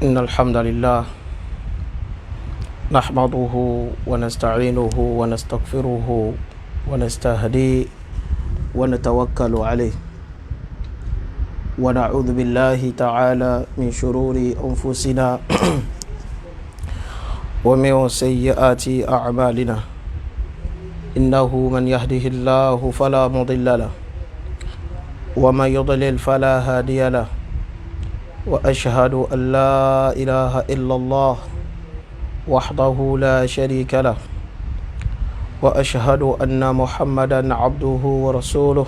إن الحمد لله نحمده ونستعينه ونستغفره ونستهديه ونتوكل عليه ونعوذ بالله تعالى من شرور أنفسنا ومن سيئات أعمالنا إنه من يهده الله فلا مضل له ومن يضلل فلا هادي له وأشهد أن لا إله إلا الله وحده لا شريك له وأشهد أن محمدا عبده ورسوله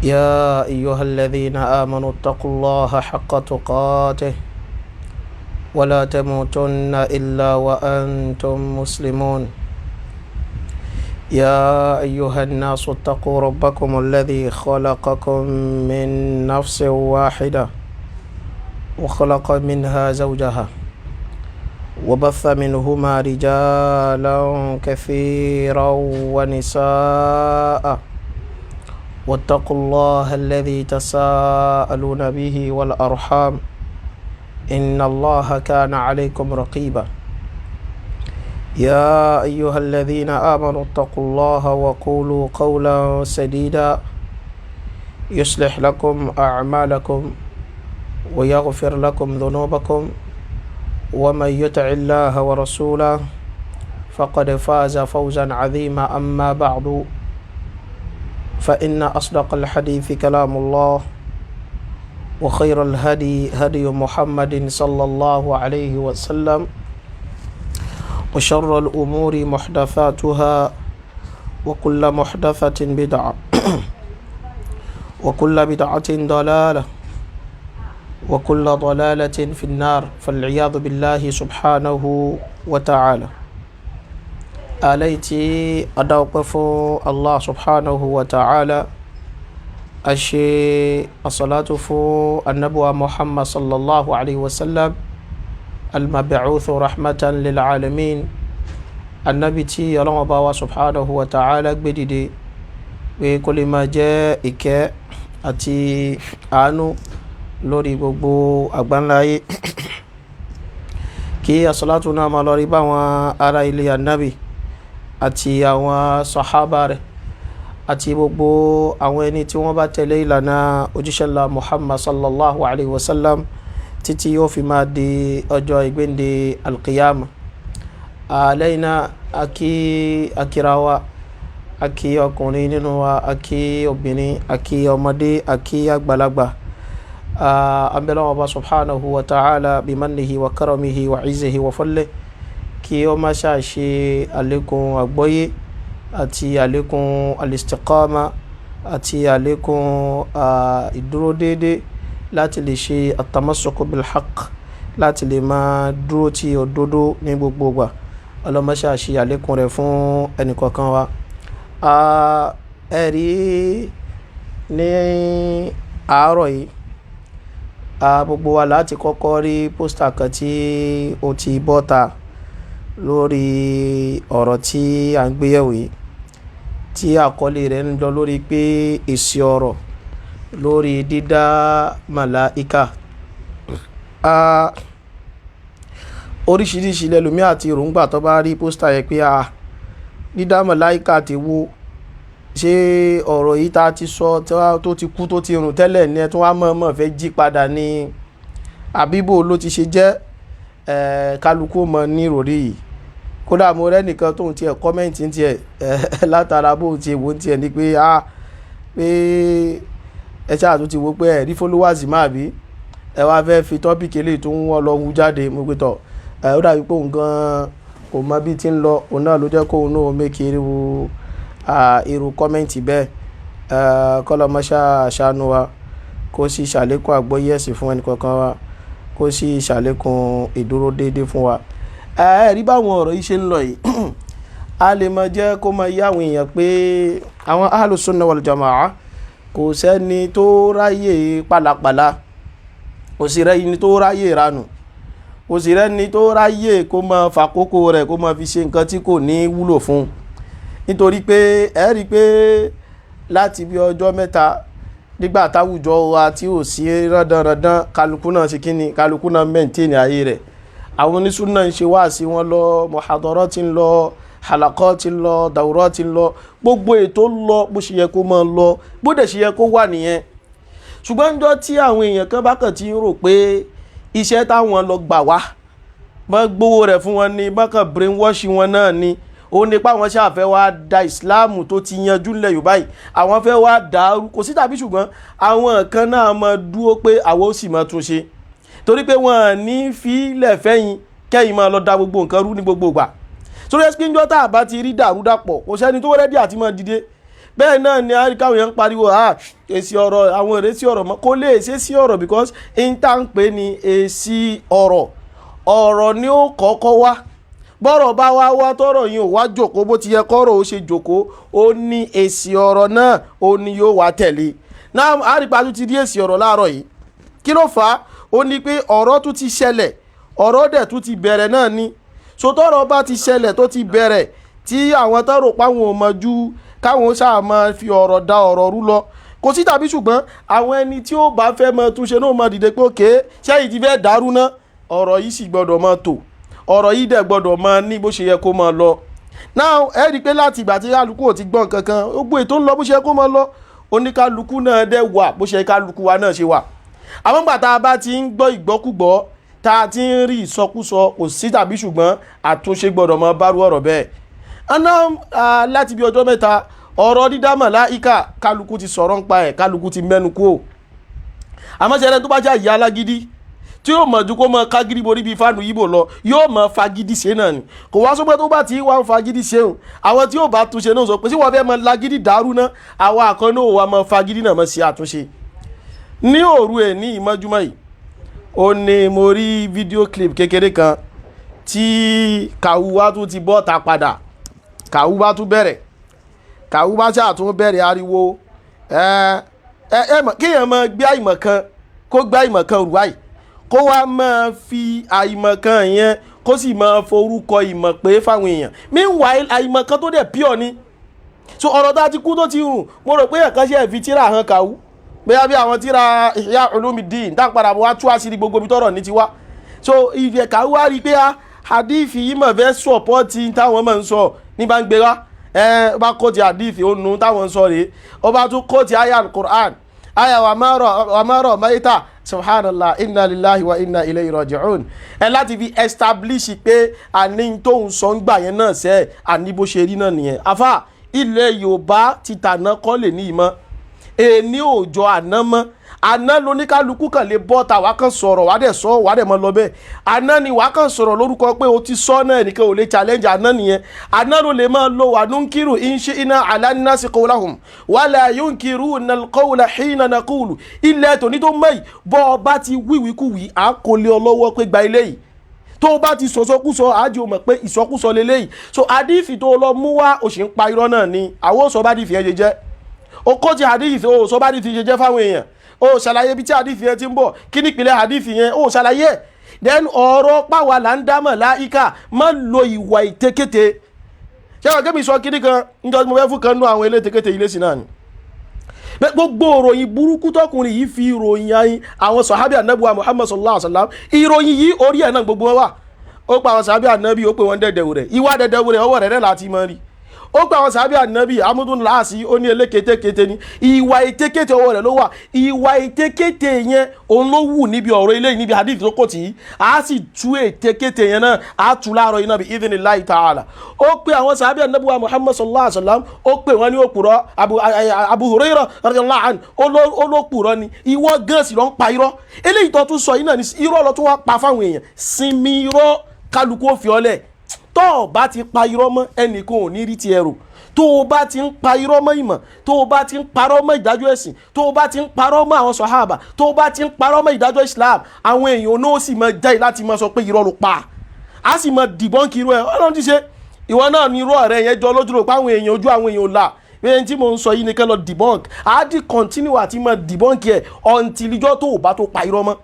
يا أيها الذين آمنوا اتقوا الله حق تقاته ولا تموتن إلا وأنتم مسلمون يا أيها الناس اتقوا ربكم الذي خلقكم من نفس واحدة وخلق منها زوجها وبث منهما رجالا كثيرا ونساء واتقوا الله الذي تساءلون به والأرحام إن الله كان عليكم رقيبا يا أيها الذين آمنوا اتقوا الله وقولوا قولا سديدا يصلح لكم أعمالكم ويغفر لكم ذنوبكم ومن يطع الله ورسوله فقد فاز فوزا عظيما أما بعد فإن أصدق الحديث كلام الله وخير الهدي هدي محمد صلى الله عليه وسلم وشر الأمور محدثاتها وكل محدثة بدعة وكل بدعة ضلالة وكل ضلالة في النار فالعياذ بالله سبحانه وتعالى آليتي أدوقف الله سبحانه وتعالى أشي الصلاة فو النبوة محمد صلى الله عليه وسلم المبعوث رحمة للعالمين النبي تي الله باوا سبحانه وتعالى بديدي وكل ما جاء إكاء أتي آنو lórí gbogbo àgbáńláyé kí asọ́látù náà máa lọ rí bá àwọn ará ilé annabi àti àwọn sàhábà rẹ̀ àti gbogbo àwọn ẹni tí wọ́n bá tẹ̀lé ìlànà òjíṣẹ́lá Muhammad sallallahu alaihi wasallam títí yóò fi máa di ọjọ́ ìgbéǹde alqiyama lẹ́yìn náà akírawa akí ọkùnrin nínú wa akí obìnrin akí ọmọdé akí àgbàlagbà أنبلا الله سبحانه وتعالى بمنه وكرمه وعزه وفضله كي وما شاشي عليكم أبوي أتي عليكم الاستقامة أتي عليكم الدرو ديدي لا تلشي التمسك بالحق لا تلي ما دروتي ودودو نبوبوبا الله ما شاشي عليكم رفون أنكو كانوا أري ní àárọ̀ yìí gbogbo wa láti kọ́kọ́ rí pósítà kan tí ó ti bọ́ta lórí ọ̀rọ̀ tí a ń gbéyẹ̀wò yìí tí àkọlé rẹ̀ ń lọ lórí pé èsì ọ̀rọ̀ lórí dídá màláíkà oríṣiríṣi lẹ́lòmí àti èròǹgbà tó bá rí pósítà yẹn pé dídá màláíkà ti wó ṣé ọ̀rọ̀ yìí tá ti sọ tó ti kú tó ti rùn tẹ́lẹ̀ ní ẹ tó wá mọ̀ọ́mọ̀ fẹ́ jí padà ní àbíbò ló ti ṣe jẹ́ kálukú mọ̀ ní ìròrí yìí kódà mo rẹ́nìkan tóun tiẹ̀ kọ́mẹ́ǹtì tiẹ̀ látara bó ti wò tiẹ̀ ni pé pé ẹ ṣáà tó ti wò pé ẹ rí followers máa bí ẹ wá fẹ́ fi tọ́pìkì eléyìí tó ń wọ́n lọ hu jáde mo pé tọ̀ ó dàbí pé òun gan kò mọ bí ti ń lọ òun náà ló jẹ́ kóun náà mékiri wo irú kọ́mẹ́ǹtì bẹ́ẹ̀ kọ́lọ́mọṣá ṣàánú wa kó sì ṣàlékún àgbọ́yé ẹ̀sìn fún ẹnìkọ̀ọ̀kan wa kó sì ṣàlékún ìdúró déédéé fún wa. rí báwọn ọ̀rọ̀ yìí ṣe ń lọ yìí a lè máa jẹ́ kó máa yá àwọn èèyàn pé àwọn ahlu sunna wal jamaa kò sẹ́ni tó ráyè pàlàpàlà kò sì rẹ́ni tó ráyè ìranù kò sì rẹ́ni tó ráyè kó máa fàkókò rẹ̀ kó máa fi ṣe nǹkan tí kò ní wúlò fún nítorí pé ẹ rí pé láti bí ọjọ́ mẹ́ta nígbà táwùjọ wa tí ò sí rándanrandan kálukú náà ṣe kíni kálukú náà mẹ́ǹtẹ́ẹ̀nì ayé rẹ̀ àwọn onísùnnà ń ṣe wáàsí wọn lọ muhadara ti ń lọ halakọ́ ti ń lọ dàwúrọ́ ti ń lọ gbogbo ètò lọ bó ṣe yẹ kó máa lọ bó dẹ̀ ṣe yẹ kó wà nìyẹn ṣùgbọ́n ń jọ tí àwọn èèyàn kan bá kàn ti ń rò pé iṣẹ́ táwọn lọ gbà wá bọ́n gbowó rẹ̀ fún wọn ni bọ́n kàn brainwash wọn náà ni ó nípa àwọn ṣàfẹ́ wá da ìsìláàmù tó ti yanjú nílẹ̀ Yorùbá yìí àwọn fẹ́ wá dàrú kò sí tàbí ṣùgbọ́n àwọn kan náà máa dúró pé àwọn ó sì máa tún ṣe torí pé wọ́n ní fílẹ̀ fẹ́yìn kẹ́yìn máa lọ da gbogbo nǹkan rú ní gbogbo ìgbà torí ẹsẹ̀ kíjọ́ tá a bá ti rí dàrúdàpọ̀ kò sẹ́ni tó rẹ́dí àti máa dìde bẹ́ẹ̀ náà ni àríkàwé yẹn ń pariwo èsì ọ̀rọ̀ àwọn èrèsí ọ̀rọ̀ mọ́ kó lè ṣe sí ọ̀rọ̀ because inta ń pè ní èsì ọ̀rọ̀ ni ó kọ́kọ́ wá bọ́rọ̀ bá wá tọ́rọ̀ yìí ò wá jòkó bó ti yẹ kọ́rọ̀ ó ṣe jòkó ó ní èsì ọ̀rọ̀ náà ó ní yóò wá tẹ̀lé náà àríkàwé ti rí èsì ọ̀rọ̀ láàárọ̀ yìí kí ló fà á ó ní pé ọ̀rọ̀ tún ti ṣẹlẹ̀ ọ̀rọ̀ dẹ̀ tún ti bẹ̀rẹ̀ náà ni sotọ́rọ̀ bá ti ṣẹlẹ̀ tó ti bẹ̀rẹ̀ tí àwọn tọ́rọ̀ páwọn ò mọ̀ ju káwọn sáà máa fi ọ̀rọ̀ da ọ̀rọ̀ rú lọ kò sí tàbí ṣùgbọ́n àwọn ẹni tí ó bá fẹ́ mọ túnṣe náà mọ dìde pé òkè ṣẹ́yìn ti fẹ́ dàrú ná ọ̀rọ̀ yìí sì gbọ́dọ̀ mọ tò ọ̀rọ̀ yìí dẹ̀ gbọ́dọ̀ mọ ní bó ṣe yẹ kó mọ lọ náà ẹ rí i pé láti ìgbà tí kálukú ò ti gbọ́n kankan gbogbo ètò ń lọ bó ṣe yẹ kó mọ lọ oníkálukú náà dẹ̀ wà bó ṣe kálukú wa náà ṣe wà àwọn gbà tá a bá ti ń gbọ́ ìgbọ́kúgbọ́ tá a ti ń rí ìsọkúsọ kò sí tàbí ṣùgbọ́n àtúnṣe gbọ́dọ̀ mọ bárú ọ̀rọ̀ bẹ́ẹ̀ aná láti bí ọjọ́ mẹ́ta ọ̀rọ̀ dídá màláíkà kálukú ti sọ̀rọ̀ ń pa ẹ̀ kálukú ti mẹ́nu kú ò àmọ́ ṣẹlẹ̀ tó bá jẹ́ ìyá alágídí tí yóò mọ̀ ju kó mọ kágídí borí bíi fáànù yíbò lọ yóò mọ fagídí ṣe náà ni kò wá sọ pé tó bá ti wá ń fagídí ṣeun àwọn tí yóò bá túnṣe náà sọ pé sí wọ́n fẹ́ mọ lágídí dàrú náà àwọn àkànnà ò wá mọ fagídí náà mọ sí àtúnṣe ní òru ẹ̀ ní ìmọ́júmọ́ yìí ó ní mo rí fídíò clip kékeré kan tí kàwú wá tún ti bọ́ ta padà kàwú bá tún bẹ̀rẹ̀ kàwú bá ṣáà tún bẹ̀rẹ̀ ariwo kéèyàn máa gbé àìmọ̀ kan kó gbé àìmọ̀ kan rù báyìí kó wá máa fi àìmọ̀ kan yẹn kó sì máa forúkọ ìmọ̀ pé fáwọn èèyàn meanwhile àìmọ̀ kan tó dẹ̀ pure ni so ọ̀rọ̀ tá a ti kú tó ti rùn mo rò pé ẹ̀kan ṣe fi tíra hàn kàwú bóyá bí àwọn tíra Ihya Ulumuddin tá padà wá tú àṣírí gbogbo ibi tọ́rọ̀ ní ti wá so ìfẹ́ kàwú wá rí pé hadith yìí mọ̀ fẹ́ sọ̀pọ́tì táwọn máa ń sọ ní bá ń gbé wá bá kóòtì hadith ó nu táwọn ń sọ rèé ó bá tún kóòtì aya al-Qur'an aya wa ma ramaita subhanallah inna lillahi wa inna ilayhi raji'un láti fi establish pé àní tó ń sọ ń gbà yẹn náà sẹ́ àní bó ṣe rí náà nìyẹn afá ilẹ̀ Yorùbá ti tàná kọ́ lè ní ìmọ̀ èní òòjọ́ àná mọ́ àná lóníkálukú kan lè bọ́ ta wá kan sọ̀rọ̀ wá dẹ̀ sọ wá dẹ̀ mọ́ lọ bẹ́ẹ̀ àná ni wá kan sọ̀rọ̀ lórúkọ pé o ti sọ náà nìkan ò lè challenge àná nìyẹn àná ló lè máa lo wà nunkiru in shi'na ala nnasi qawlahum wala yunkiruna al-qawla hina naqulu ilẹ̀ tòní tó mọ̀ yìí bọ́ ọba ti wíwíkúwì à kò lé ọ lọ́wọ́ pé gba ilé yìí tó bá ti sọ̀sọ́kúsọ àjò mọ̀ pé ìsọkúsọ lélẹ́yìí so àdífì tó lọ mú wá ó sì ń pa irọ́ náà ni àwọn òsọ bá dìfì ẹ jẹ́ o kó ti àdífì ó sọ bá dìfì jẹ́ fáwọn èèyàn ó ṣàlàyé bí tí àdífì yẹn ti ń bọ̀ kí ní ìpìlẹ̀ àdífì yẹn ó ṣàlàyé then ọ̀rọ̀ pàwà là ń dá màláíkà má lo ìwà ìtékété ṣé wọ́n gẹ́mi sọ kíní kan níjọ́ mo fẹ́ fún kan nú àwọn ilé ìtékété ilé sí náà ni gbogbo ìròyìn burúkú tọkùnrin yìí fi ìròyìn àwọn sàhábì ànábì wa Muhammad sallallahu alaihi wasallam ìròyìn yìí orí ẹ̀ náà gbogbo wà ó pa àwọn sàhábì ànábì ó pè wọ́n dẹ̀dẹ̀wò rẹ̀ ìwà dẹ̀dẹ̀wò rẹ̀ ọwọ́ rẹ̀ láti mọ́ rí ó gba àwọn sàbí ànábì amúdún láàsì ó ní eléketekete ní ìwà ìtékété ọwọ́ rẹ̀ ló wà ìwà ìtékété yẹn òun ló wù níbi ọ̀rọ̀ ilé níbi hadith tó kò tí a sì tú ètékété yẹn náà a tú láàárọ̀ iná bí idhnillahi ta'ala ó pe àwọn sàbí ànábì wa Muhammad sallallahu alaihi wasallam ó pè wọ́n ní òpùrọ́ Abu Hurairah radiyallahu anhu ó ló pùrọ́ ni ìwọ gan sì lọ ń pa irọ́ eléyìí tó tún sọ yìí náà ní irọ́ lọ tún wá pa fáwọn èèyàn sinmi irọ́ kálukú ó fi ọlẹ̀ tó o bá ti pa irọ́ mọ́ ẹnìkan ò ní rí ti ẹrù tó o bá ti ń pa irọ́ mọ́ ìmọ̀ tó o bá ti ń parọ́ mọ́ ìdájọ́ ẹ̀sìn tó o bá ti ń parọ́ mọ́ àwọn sàhábà tó o bá ti ń parọ́ mọ́ ìdájọ́ Islam àwọn èèyàn náà sì máa jáde láti máa sọ pé irọ́ ló pa á sì máa dìbọ́ǹkì irú ẹ̀ ọlọ́run ti ṣe ìwọ náà ní irọ́ rẹ̀ yẹn jọ lójú rò pé àwọn èèyàn ojú àwọn èèyàn là bẹ́ẹ̀ tí mo ń sọ yìí nìkan lọ dìbọ́ǹk á di continue àti máa dìbọ́ǹkì ẹ̀ ọ̀ǹtìlíjọ́ tó o bá tó pa irọ́ mọ́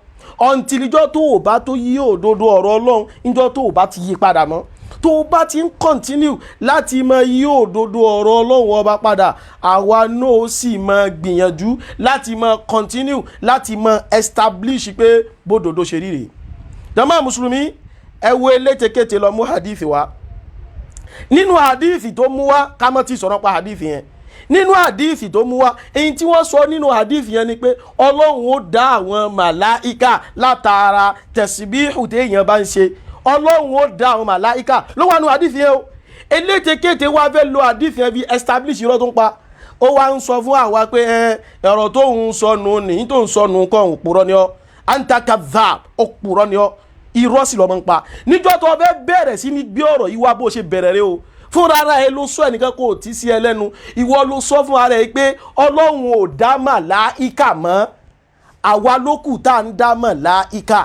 ọ̀ǹtìlíjọ́ tó o bá tó yí òdodo ọ̀rọ̀ Ọlọ́run níjọ́ tó o bá ti yí padà mọ́ tó bá ti ń continue láti máa yí òdodo ọ̀rọ̀ Ọlọ́run ọba padà àwa náà sì máa gbìyànjú láti máa continue láti máa establish pé bódodo ṣe rí rèé. Jàmáà mùsùlùmí ẹ wo elétekete lọ mú hadith wá. Nínú hadith tó mú wá ká má ti sọ̀rọ̀ pa hadith yẹn. Nínú hadith tó mú wá èyí tí wọ́n sọ nínú hadith yẹn ni pé Ọlọ́run ó dá àwọn màláíkà látara tẹ̀síbíhù téèyàn bá ń ṣe. Ọlọ́run ó dá àwọn màláíkà ló wà nínú hadith yẹn o. Elétekete wá fẹ́ lo hadith yẹn bí establish irọ́ tó ń pa. Ó wá ń sọ fún àwa pé ọ̀rọ̀ tó ń sọnù ní tó ń sọnù kọ́ òpùrọ́ ni ọ́ anta kadhab òpùrọ́ ni ọ́ irọ́ sì lọ́mọ ń pa. Níjọ́ tó fẹ́ bẹ̀rẹ̀ sí ní gbé ọ̀rọ̀ yìí wá bó ṣe bẹ̀rẹ̀ rẹ o fúnra ara ẹ ló sọ ẹnìkan kò tí sí ẹ lẹ́nu ìwọ ló sọ fún ara ẹ pé Ọlọ́run ò dá màláíkà mọ́ àwa ló kù tá à ń dá màláíkà.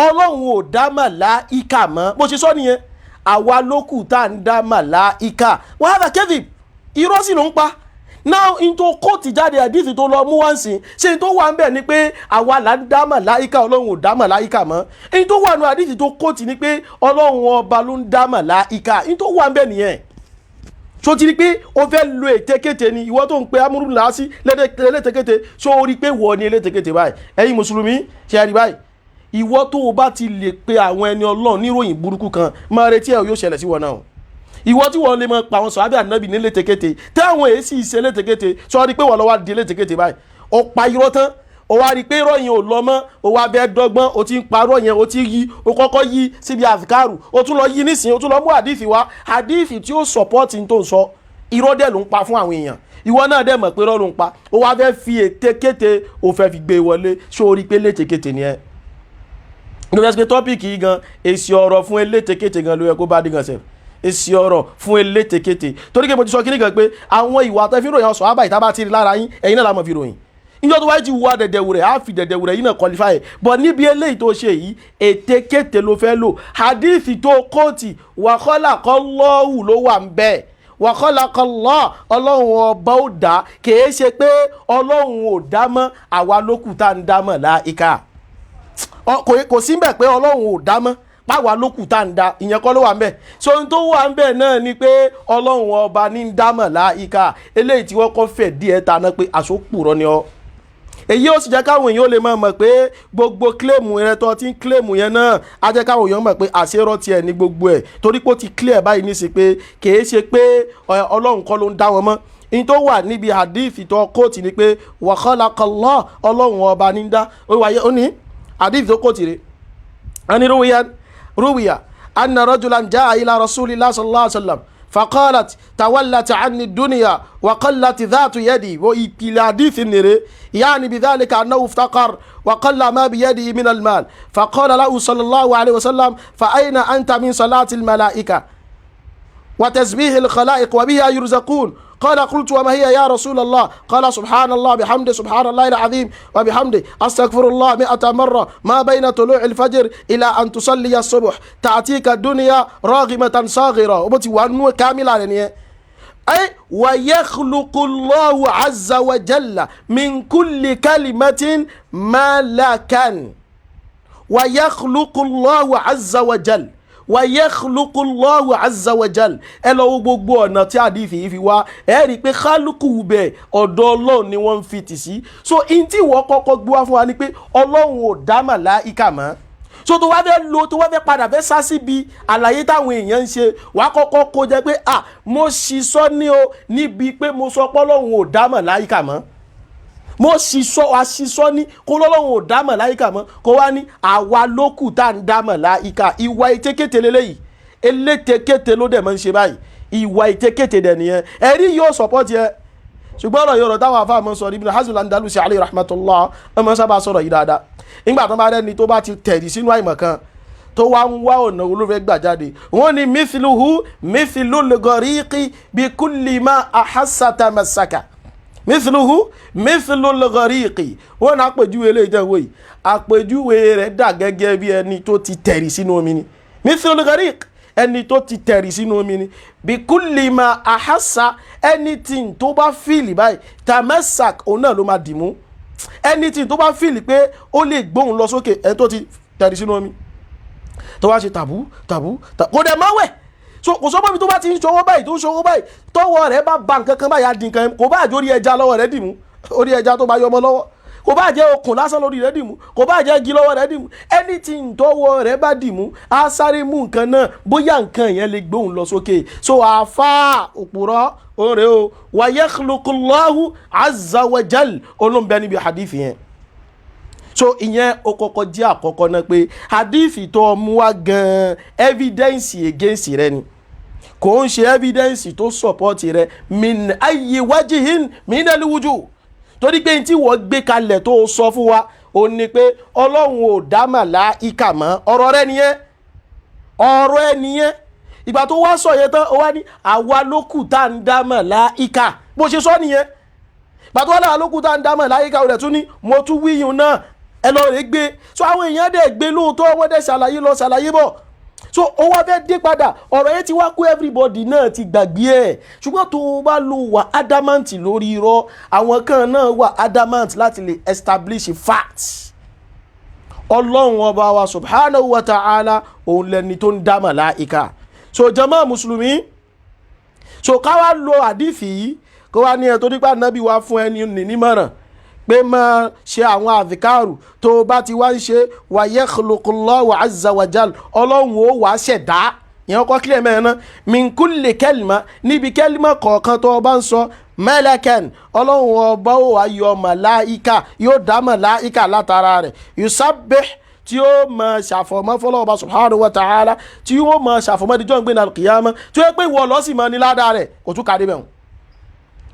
Ọlọ́run ò dá màláíkà mọ́ bó ṣe sọ nìyẹn àwa ló kù tá à ń dá màláíkà. Wọ́n á bá kẹ́fì irọ́ sì ló ń pa. Now into kóòtù jáde àdìsí tó lọ mú wá sí ṣe tó wà ń bẹ̀ ni pé àwa là ń dá màláíkà Ọlọ́run ò dá màláíkà mọ́. Èyí tó wà nù àdìsí tó kóòtù ni pé Ọlọ́run ọba ló ń dá màláíkà. Èyí tó wà ń bẹ̀ nìyẹn. So ti rí pé o fẹ́ lo ètekéte ni ìwọ tó ń pe amúrú làásì létékéte so o rí pé wọ ni elétékéte báyìí. Ẹ̀yin mùsùlùmí ṣe rí báyìí ìwọ tó o bá ti lè pe àwọn ẹni Ọlọ́run níròyìn burúkú kan máa retí ẹ̀ yóò ṣẹlẹ̀ sí wọn náà. Ìwọ tí wọ́n lè mọ pa àwọn sọ̀hábì Ànábì ní létékéte táwọn èsì ìṣe létékéte sọ rí pé wọ́n lọ wá di létékéte báyìí ó pa irọ́ tán ó wá rí pé irọ́ yẹn ò lọ mọ́ ó wá bẹ́ẹ̀ dọ́gbọ́n ó ti ń parọ́ yẹn ó ti yí ó kọ́kọ́ yí síbi àfikàrù ó tún lọ yí nísìnyí ó tún lọ mú àdìfì wá àdìfì tí ó sọ̀pọ́ọ̀tì tó ń sọ irọ́ dẹ̀ ló ń pa fún àwọn èèyàn ìwọ náà dẹ̀ mọ̀ pé irọ́ ló ń pa ó wá fẹ́ fi ètekéte ó fẹ́ fi gbé wọlé sórí pé létékéte ni ẹ. ló fẹ́ sọ pé tọ́pìkì yìí gan èsì ọ̀rọ̀ fún elétékéte gan ló yẹ kó bá dé gan sẹ́f èsì ọ̀rọ̀ fún elétekete torí pé mo ti sọ kíní kan pé àwọn ìwà àtẹ́fínròyìn ọ̀sọ̀ àbá ìta bá ti rí lára yín ẹ̀yin náà la mọ̀ fi ròyìn níjọ́ tó wáyé ti wá dẹ̀dẹ̀wù rẹ̀ á fi dẹ̀dẹ̀wù rẹ̀ yìí náà qualify bọ̀ níbi eléyìí tó ṣe yìí ètekéte ló fẹ́ lò hadithi tó kóòtì wa khalaqallahu ló wà ń bẹ́ẹ̀ wa khalaqallahu Ọlọ́run ọba ó dá kìí ṣe pé Ọlọ́run ò dá mọ́ àwa lókù tá ń dá màláíkà kò sí bẹ́ẹ̀ pé Ọlọ́run ò dá mọ́ báwa ló kù tá ń da ìyẹn kọ́ ló wà ń bẹ̀ so ohun tó wà ń bẹ̀ náà ni pé Ọlọ́run ọba ní ń dá màláíkà eléyìí tí wọ́n kọ́ fẹ̀ díẹ̀ ta náà pé àsopùrọ̀ ni ọ́ èyí ó sì jẹ́ káwọn èèyàn lè mọ̀ pé gbogbo kílèmù rẹ tó ti ń kílèmù yẹn náà á jẹ́ káwọn èèyàn mọ̀ pé àṣerọ́ tiẹ̀ ní gbogbo ẹ̀ torí pé ó ti clear báyìí ní sí pé kìí ṣe pé Ọlọ́run kọ́ ló ń dá wọn mọ́ in tó wà níbi hadith tó kóòtì ni pé wa khalaqallahu Ọlọ́run ọba ní ń dá ó ní hadith tó kóòtì rẹ̀ روي أن رجلا جاء إلى رسول الله صلى الله عليه وسلم فقالت تولت عني الدنيا وقلت ذات يدي وإلى حديث يعني بذلك أنه افتقر وقل ما بيده من المال فقال له صلى الله عليه وسلم فأين أنت من صلاة الملائكة وتسبيح الخلائق وبها يرزقون قال قلت وما هي يا رسول الله قال سبحان الله بحمده سبحان الله العظيم وبحمده أستغفر الله 100 مرة ما بين طلوع الفجر إلى أن تصلي الصبح تأتيك الدنيا راغمة صاغرة وبتي وانو كاملة يعني أي ويخلق الله عز وجل من كل كلمة ملكا ويخلق الله عز وجل ويخلق الله عز وجل ẹ lọ wo gbogbo ọ̀nà tí àdìfì yìí fi wá ẹ rí i pé kálukú bẹ̀ ọ̀dọ̀ Ọlọ́run ni wọ́n ń fi tì sí so in tí wọ́n kọ́kọ́ gbé wá fún wa ni pé Ọlọ́run ò dá màláíkà mọ́ so tó wá fẹ́ padà fẹ́ sá síbi àlàyé táwọn èèyàn ń ṣe wàá kọ́kọ́ kó jẹ́ pé mo sì sọ ní o níbi pé mo sọ pé Ọlọ́run ò dá màláíkà mọ́ mo sì sọ àṣìṣọ́ ní kó lọ́lọ́run ò dá màláíkà mọ́ kó wá ní àwa lókù tá à ń dá màláíkà ìwà ìtékété lélẹ́yìí elétékété ló dẹ̀ máa ń ṣe báyìí ìwà ìtékété dẹ̀ nìyẹn ẹ̀rí yóò sọ̀pọ̀tì ẹ ṣùgbọ́n ọ̀rọ̀ yọ̀rọ̀ táwọn afá mọ́ sọ Ibn Hazm al-Andalusi alayhi rahmatullah ọmọ sábà sọ̀rọ̀ yìí dáadáa nígbà tó bá rẹ́ni tó bá ti tẹ̀rí sínú àìmọ̀ kan tó wá ń wá ọ̀nà olófẹ́ gbà jáde wọ́n ní mithluhu mithlul ghariqi bi kulli ma ahassa tamassaka mithluhu mithlul ghariqi wọ́n náà àpèjúwe lè jẹ́ wòye àpèjúwe rẹ̀ dà gẹ́gẹ́ bí ẹni tó ti tẹ̀rí sínú omi ni mithlul ghariq ẹni tó ti tẹ̀rí sínú omi ni bí kulli ma ahassa anything tó bá fíìlì báyìí tamassak òun náà ló máa dìmú anything tó bá fíìlì pé ó lè gbóhùn lọ sókè ẹni tó ti tẹ̀rí sínú omi tó wá ṣe tàbú kò dẹ̀ máa wẹ̀. So kò sọ bọ́bí tó bá ti ń ṣọwọ́ báyìí tó ń ṣọwọ́ báyìí tọwọ́ rẹ̀ bá ba nǹkan kan báyìí á di nǹkan kò bá àjọ orí ẹja lọ́wọ́ rẹ̀ dì mú orí ẹja tó bá yọ ọmọ lọ́wọ́ kò bá jẹ́ okùn lásán lórí rẹ̀ dì mú kò bá jẹ́ igi lọ́wọ́ rẹ̀ dì mú anything tọwọ́ rẹ̀ bá dì mú á sáré mú nǹkan náà bóyá nǹkan yẹn lè gbóhùn lọ sókè. So àfa òpùrọ́ òrè o wa yakhluqullahu azza wa jal olóńbẹ níbi hadith yẹn. So ìyẹn ó kọ́kọ́ jẹ́ àkọ́kọ́ náà pé hadith tó mú wá gan evidence against rẹ ni kò ń ṣe evidence tó support rẹ min ayyi wajihin min al-wujuh torí pé tí wọ́n gbé kalẹ̀ tó sọ fún wa ó ní pé ọlọ́run ò dá màláíkà mọ́ ọ̀rọ̀ rẹ nìyẹn ìgbà tó wá sọ yẹn tán ó wá ní àwa ló kù tá ń dá màláíkà bó ṣe sọ nìyẹn ìgbà tó wá láwa ló kù tá ń dá màláíkà ó rẹ̀ tún ní mo tún wíyùn náà ẹ lọ rè gbé. So àwọn èèyàn dẹ̀ gbé lóòótọ́ wọ́n dẹ̀ ṣàlàyé lọ ṣàlàyé bọ̀. So ó wá fẹ́ dé padà ọ̀rọ̀ yẹn ti wá kó everybody náà ti gbàgbé ẹ̀ ṣùgbọ́n tó o bá lo wà adamant lórí irọ́ àwọn kan náà wà adamant láti lè establish facts. Ọlọ́run ọba wa subhanahu wa ta'ala òun lẹni tó ń dá màláìka. So jama mùsùlùmí so ká wá lo àdìfì yìí kó wá ní ẹ tó nípa nábì wá fún ẹni nímọ̀ràn pé máa ṣe àwọn àdìkárù tó bá ti wá ń ṣe wa yakhluqullahu azza wa jal ọlọ́run ó wàá ṣẹ̀dá ìyẹn kọ́ kílẹ̀ mẹ́rin náà min kulli kalima níbi kẹ́límà kọ̀ọ̀kan tó bá ń sọ malakan ọlọ́run ọba ó wàá yọ màláìka yóò dá màláìka látara rẹ̀ yusabbih tí ó máa ṣàfọ̀mọ́ fọlọ́ ọba subhanahu wa ta'ala tí ó máa ṣàfọ̀mọ́ díjọ́ gbé náà kìyàmá tí ó pé ìwọ lọ́sì máa ní ládàá rẹ̀ kò tún kárí bẹ̀rù.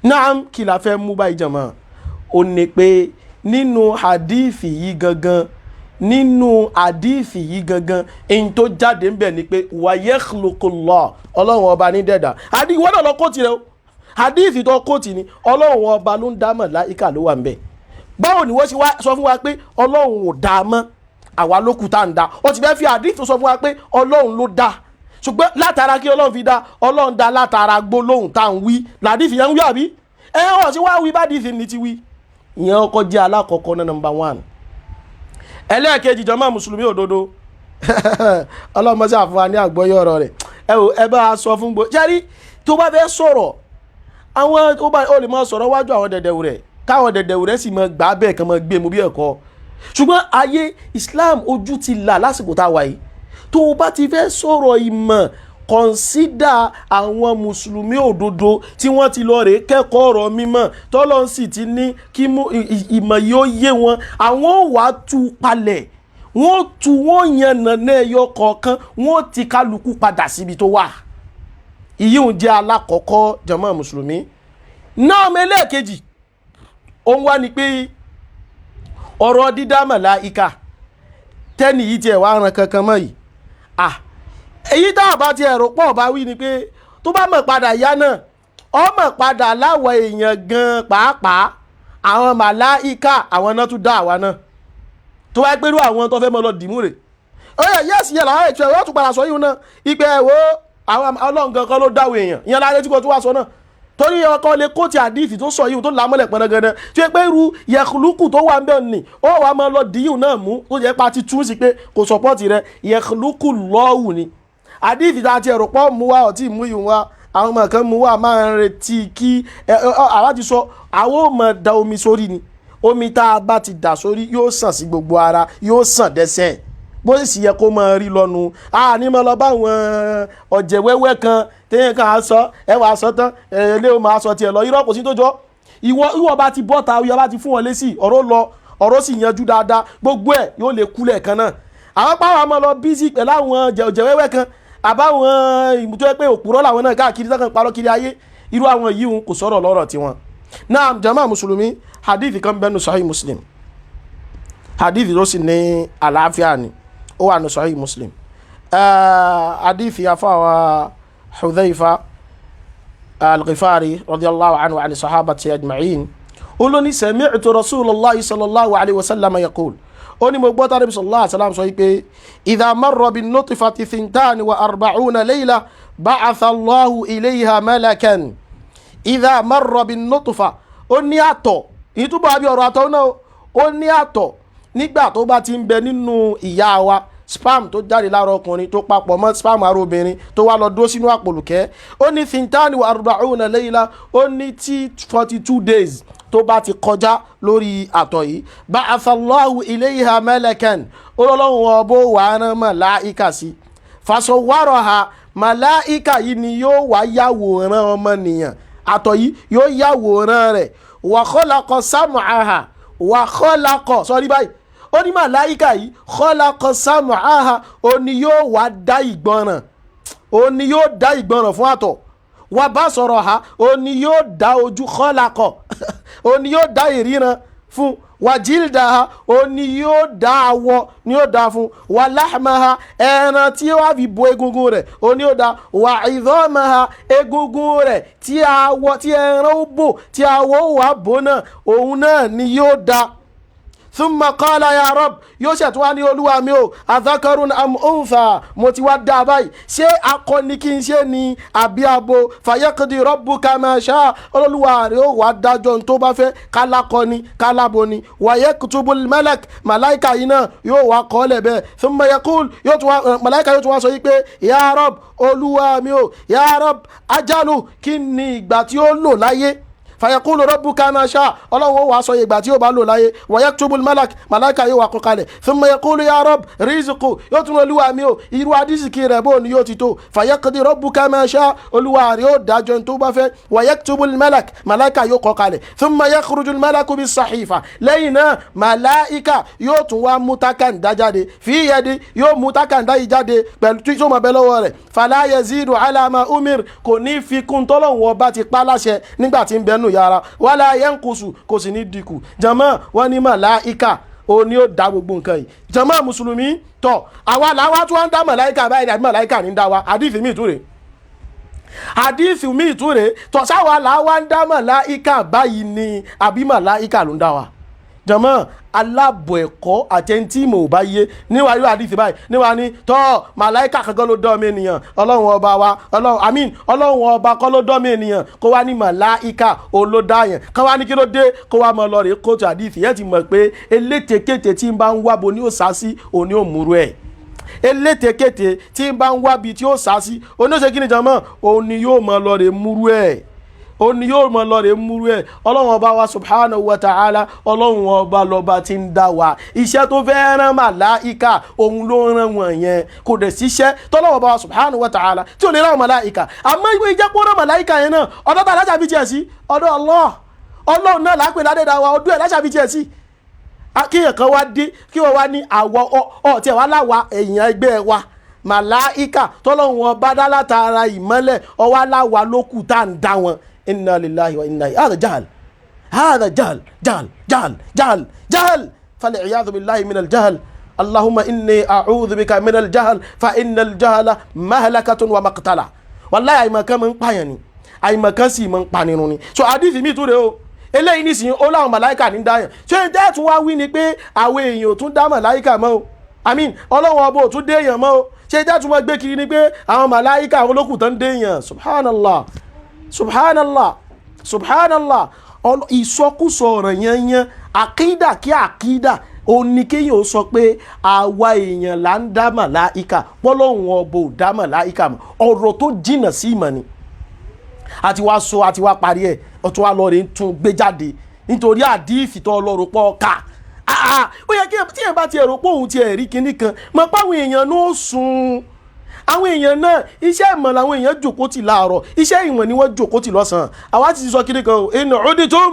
náà kí la fẹ́ mú báyìí jàmá ó ní pé nínú hadithi yìí gangan èyí tó jáde ń bẹ̀ ni pé wa yakhluqullah ọlọ́run ọba ní dẹ̀dà àdí ìwọ́n náà lọ kóòtì rẹ o hadithi tó kóòtì ni ọlọ́run ọba ló ń dá màláíkà ló wà ń bẹ̀. báwo ni wọ́n ṣe wá sọ fún wa pé ọlọ́run ò dá mọ́ àwa ló kù tá à ń dá ó ti fẹ́ fi hadithi sọ fún wa pé ọlọ́run ló dá ṣùgbọ́n látara kí ọlọ́run fi dá ọlọ́run dá látara gbólóhùn tá à ń wí làdífì yẹn ń wí àbí wọ́n sì wá wí bá dìfì ní ti wí ìyẹn ọkọ̀ jẹ́ alákọ̀ọ́kọ́ náà number 1. ẹlẹ́ẹ̀kejì jàmá mùsùlùmí òdodo ọlọ́mọsí àfọwà ní àgbọ́yé ọ̀rọ̀ rẹ̀ ẹ bá sọ fún gbogbo jẹ́rí tó bá fẹ́ sọ̀rọ̀ àwọn ó lè máa sọ̀rọ̀ wájú àwọn dẹ̀dẹ̀wù rẹ̀ káwọn dẹ̀dẹ̀wù rẹ̀ sì máa gbà bẹ́ẹ̀ kan máa gbé mu bí ẹ̀kọ́ ṣùgbọ́n ayé Islam ojú ti là lásìkò tá a wà yìí tó bá ti fẹ́ sọ̀rọ̀ ìmọ̀ kọ̀nsídà àwọn mùsùlùmí òdodo tí wọ́n ti lọ rèé kẹ́kọ̀ọ́ ọ̀rọ̀ mímọ́ tọ́lọ́n sì ti ní kí ìmọ̀ yìí ó yé wọn àwọn ò wá tú palẹ̀ wọ́n yànnà náà ẹyọ kọ̀ọ̀kan wọ́n ti kálukú padà síbi tó wà. ìyíhùn jẹ́ alákọ̀ọ́kọ́ jàmá mùsùlùmí. náà mẹ́lẹ́ẹ̀kejì òun wá ní pé ọ̀rọ̀ dídá màláíkà tẹ́nì yìí tiẹ̀ wá ran kankan mọ́ yìí èyí táwọn bá ti ẹ̀rọ pọ̀ bá wí ni pé tó bá mọ̀ padà yá náà ọmọ padà láwọ̀ èèyàn gan pàápàá àwọn màláíkà àwọn náà tún dá àwa náà tó wáyé pẹ̀lú àwọn tó fẹ́ mọ́ lọ dìmú rẹ̀ ọ̀yà yẹ́sì yẹn làwọn ètò ẹ̀rọ tún padà sọ yìí náà ìpẹ́ ẹ̀wọ́ àwọn ọlọ́ǹgan kan ló dáwọ̀ èèyàn ìyẹn láyé tí kò tún wá sọ náà torí ọkọ lè kó ti àdìfì tó sọ yìí tó lámọ́lẹ̀ pọ̀nàgànà tí ó pé irú yẹ̀kùlùkù tó wà ń bẹ̀ ni ó wà máa lọ dìíhùn náà mú tó jẹ́ pa ti tún sí pé kò sọpọ́ọ̀tì rẹ̀ yẹ̀kùlùkù lọ́wù ni àdìfì tá a ti ẹ̀rọ pọ̀ mú wa ọ̀tí mú yìí wa àwọn ọmọ kan mú wa máa ń retí kí àwa ti sọ àwọn ò mọ̀ da omi sórí ni omi tá a bá ti dà sórí yóò sàn sí gbogbo ara yóò sàn dẹ́sẹ̀ bó sì yẹ kó máa rí lọ́nu ní mo lọ bá àwọn ọ̀jẹ̀ wẹ́wẹ́ kan téèyàn kan á sọ ẹ wàá sọ tán ilé o máa sọ tiẹ̀ lọ irọ́ kò sí tó jọ ìwọ bá ti bọ́ta ìwọ bá ti fún wọn lésì ọ̀rọ̀ sì yanjú dáadáa gbogbo ẹ̀ yóò lè kúlẹ̀ kan náà àwọn pàwọn àmọ́ lọ bísí pẹ̀lú àwọn ọ̀jẹ̀ wẹ́wẹ́ kan àbáwọn ìmútọ́ pé òpùrọ́ làwọn náà káàkiri sọ́kàn parọ́ kiri ayé irú àwọn yìí kò sọ̀rọ̀ lọ́rọ̀ tiwọn. náà jàmáà mùsùlùmí hadith kan bẹ́nu sahih Muslim hadith ló sì ní àlàáfíà ni ó wà ní sahih Muslim hadith afáwa Hudhayfa al-Ghifari radiyallahu anhu wa sahabati ajma'in ó ló ní sami'tu Rasulullah sallallahu alayhi wa sallam yaqul ó ní mo gbọ́ tàbí sallallahu alayhi wa sallam sọ pé idha marra bin nutfati 42 layla ba'atha Allahu ilayha malakan idha marra bin nutfa ó ní àtọ̀ ìtúbọ̀ àbí ọ̀rọ̀ àtọ̀ náà ó ní àtọ̀ nígbà tó bá ti ń bẹ nínú ìyá wa sperm tó jáde lára ọkùnrin tó papọ̀ mọ́ sperm ara obìnrin tó wá lọ dúró sínú àpòlùkẹ́ ó ní thintani wa arba'una layla ó ní tí 42 days tó bá ti kọjá lórí àtọ̀ yìí ba'athallahu ilayha malakan Ọlọ́run ọbọ̀ wà rán màláíkà sí fasawwaraha màláíkà yìí ni yóò wá yàwòrán ọmọnìyàn àtọ̀ yìí yóò yàwòrán rẹ̀ wa khalaqa sam'aha wa khalaqa sọ́rí báyìí ó ní màláíkà yìí khalaqa sam'aha ó ní yóò wá dá ìgbọràn ó ní yóò dá ìgbọràn fún àtọ̀ wa basaraha ó ní yóò dá ojú khalaqa ó ní yóò dá ìríran fún wa jildaha ó ní yóò dá awọ ní yóò dá fún wa lahmaha ẹran tí ó wá fi bo egungun rẹ̀ ó ní yóò dá wa idhamaha egungun rẹ̀ tí awọ tí ẹran ó bò tí awọ wà bò náà òun náà ni yóò dá. Thumma qala ya Rabb yóò ṣe tó wá ní olúwa mi o adhakarun am untha mo ti wá dá báyìí ṣé akọ ni kí n ṣe ni àbí abo fayaqdi rabbuka ma sha olúwa rẹ̀ ó wá dájọ́ tó bá fẹ́ kálákọ ni kálábo ni wa yaktubul malak malaika yìí náà yóò wá kọ́lẹ̀ bẹ́ẹ̀ thumma yaqul yóò tún wá malaika yóò tún wá sọ yìí pé ya Rabb olúwa mi o ya Rabb ajalu kí ni ìgbà tí ó lò láyé fayaqulu rabbuka ma sha Ọlọ́run wá sọ ìgbà tí ó bá lò láyé wa yaktubul malak malaika yóò wá kọ kalẹ̀ thumma yaqulu ya Rabb rizqu yóò tún olúwa mi o irú adísìkì rẹ̀ bó ni yóò ti tó fayaqdi rabbuka ma sha olúwa rẹ̀ ó dájọ́ tó bá fẹ́ wa yaktubul malak malaika yóò kọ kalẹ̀ thumma yakhrujul malaku bis sahifa lẹ́yìn náà malaika yóò tún wá mú tákàndá jáde fi yadi yóò mú tákàndá yìí jáde pẹ̀lú tí ó máa bẹ lọ́wọ́ rẹ̀ fala yazidu ala ma umir kò ní fi kún tọ́lọ́run ọba ti pa láṣẹ nígbà tí ń bẹnu yàrá wala yankusu kò sì ní dínkù jama wọn ní màláíkà ó ní ó dá gbogbo nǹkan yìí jama mùsùlùmí tọ àwa làwa tí wọn ń dá màláíkà báyìí àbí màláíkà ní dá wa àdìsí mi ìtúre àdìsí mi ìtúre tọ sáwa làwa ń dá màláíkà báyìí ni àbí màláíkà ló ń dá wa jama alábọ̀ ẹ̀kọ́ àtẹ̀ntì mò bá yé níwájú àdìsí báyìí níwá ní tọ́ màláíkà kankan ló dán mi ènìyàn ọlọ́run ọba wa ọlọ́run ọba kọ́ ló dán mi ènìyàn kó wá ní màláíkà olódáyàn kán wá ní kí ló dé kó wá mọ lọ rè kóòtù àdìsí yẹn ti mọ̀ pé elétekéte tí ń bá ń wábo ní ó sá sí òní òmùrú ẹ̀ elétekéte tí ń bá ń wábi tí ó sá sí òní ó ṣe kí ni jàmọ́ òní yóò mọ lọ rè múrú ẹ̀ ó ní yóò mọ lọ rẹ̀ múrú ẹ̀ ọlọ́run ọba wa subhanahu wa ta'ala ọlọ́run ọba lọ́ba tí ń dá wa iṣẹ́ tó fẹ́ rán màláìka òun ló rán wọn yẹn kò dẹ̀ síṣẹ́ tọ́lọ́run ọba wa subhanahu wa ta'ala tí ò lè rán màláìka àmọ́ ìwé ìjẹ́pọ̀ rán màláìka yẹn náà ọ̀dọ́ tá alájà fi tiẹ̀ sí ọ̀dọ́ ọlọ́run náà lápè ládẹ́dá wa ọdún ẹ̀ lájà fi tiẹ̀ sí kíyàn kan wá dé kí wọ́n wá ní àwọ̀ ọ̀tí ẹ̀ wá láwa èèyàn ẹgbẹ́ wa màláìka tọ́lọ́run ọba dá látara ìmọ́lẹ̀ ọwá láwa lókù tá à ń dá wọn inna lillahi wa inna هذا جهل هذا جهل فالعياذ بالله من الجهل اللهم إني أعوذ بك من الجهل فإن الجهل مهلكة ومقتلة والله أي مكان من قياني أي مكان سي من قانوني so hadith mi tún rè o eléyìí nísìnyí ó láwọn màláìkà ní dáyàn ṣé ń tẹ́ tún wá wí ni pé àwọn èèyàn ò tún dá màláìkà mọ́ o ọlọ́wọ́n ọba ò tún dé èèyàn mọ́ o ṣé ń tẹ́ tún wá gbé kiri ni pé àwọn màláìkà àwọn olókùn tán dé èèyàn subhanallah ìsọkúsọ ọ̀rọ̀ yẹn àkídà kí àkídà ó ní kéèyàn ó sọ pé àwa èèyàn là ń dá màláìkà pọ́lọ́hún ọba ò dá màláìkà mọ́ ọ̀rọ̀ tó jìnnà sí ìmọ̀ ni àti wá parí ẹ̀ ọ̀tún wa lọ rẹ̀ ń tún gbé jáde nítorí àdífì tó ọlọ́run pọ̀ ká ó yẹ kí tí èèyàn bá ti ẹ̀rọ pé òun ti ẹ̀rí kinní kan mọ̀ páwọn èèyàn náà sùn àwọn èèyàn náà iṣẹ́ ìmọ̀ làwọn èèyàn jòkó tì láàárọ̀ iṣẹ́ ìmọ̀ ni wọ́n jòkó tì lọ́sàn-án àwa ti sọ kíní kan in uditum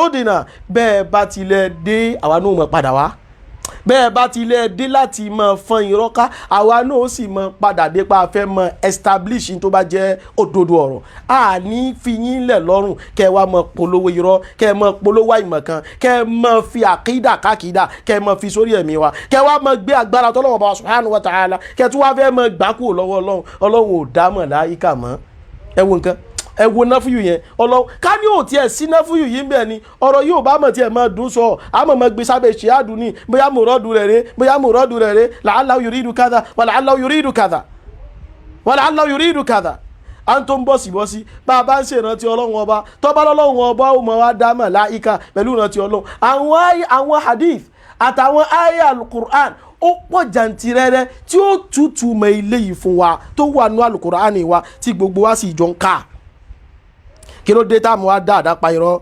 udina bẹ́ẹ̀ bá tilẹ̀ dé àwa náà mọ̀ padà wá bẹ́ẹ̀ bá tilẹ̀ dé láti mọ̀ fọn ìrọ́ká àwa náà ó sì mọ̀ padà dé pa fẹ́ mọ̀ establish tó bá jẹ́ òdodo ọ̀rọ̀ a ní fi yín lẹ̀ lọ́rùn kẹ́ wá mọ̀ polówó irọ́ kẹ́ mọ̀ polówó ìmọ̀ kan kẹ́ mọ̀ fi àkídà kákìdà kẹ́ mọ̀ fi sórí ẹ̀mí wa kẹ́ wá mọ̀ gbé agbára tọ́lọ́wọ́ bá subhanahu wa ta'ala kẹ́ tún wá fẹ́ mọ̀ gbákù lọ́wọ́ ọlọ́run ò dá màláíkà mọ́ ẹ wo nǹkan ẹ wo náfúyù yẹn ọlọ́run ká ní òtí ẹ̀ sí náfúyù yìí ń bẹ̀ ni ọ̀rọ̀ yóò bá mọ̀ tí ẹ̀ máa dùn sọ àmọ̀ mọ̀ gbé sábẹ́ ṣe àdùn ní bóyá mùrọ́dù rẹ̀ rẹ̀ la'allahu yuridu kadha wa la'allahu yuridu kadha wa la'allahu yuridu kadha à ń tó ń bọ̀sibọ́sí bá a bá ń ṣèrántí ọlọ́run ọba tọ́ba lọ́lọ́run ọba ó mọ̀ wá dá màláíkà pẹ̀lú ìrántí ọlọ́run àwọn hadith àtàwọn àyà alukur'an ó pọ̀ jàǹtìrẹrẹ tí ó tútù mọ́ ilé yìí fún wa tó wà nú alukur'an wa tí gbogbo wa sì jọ ń kà. kí ló dé táwọn wa dáadáa pa irọ́,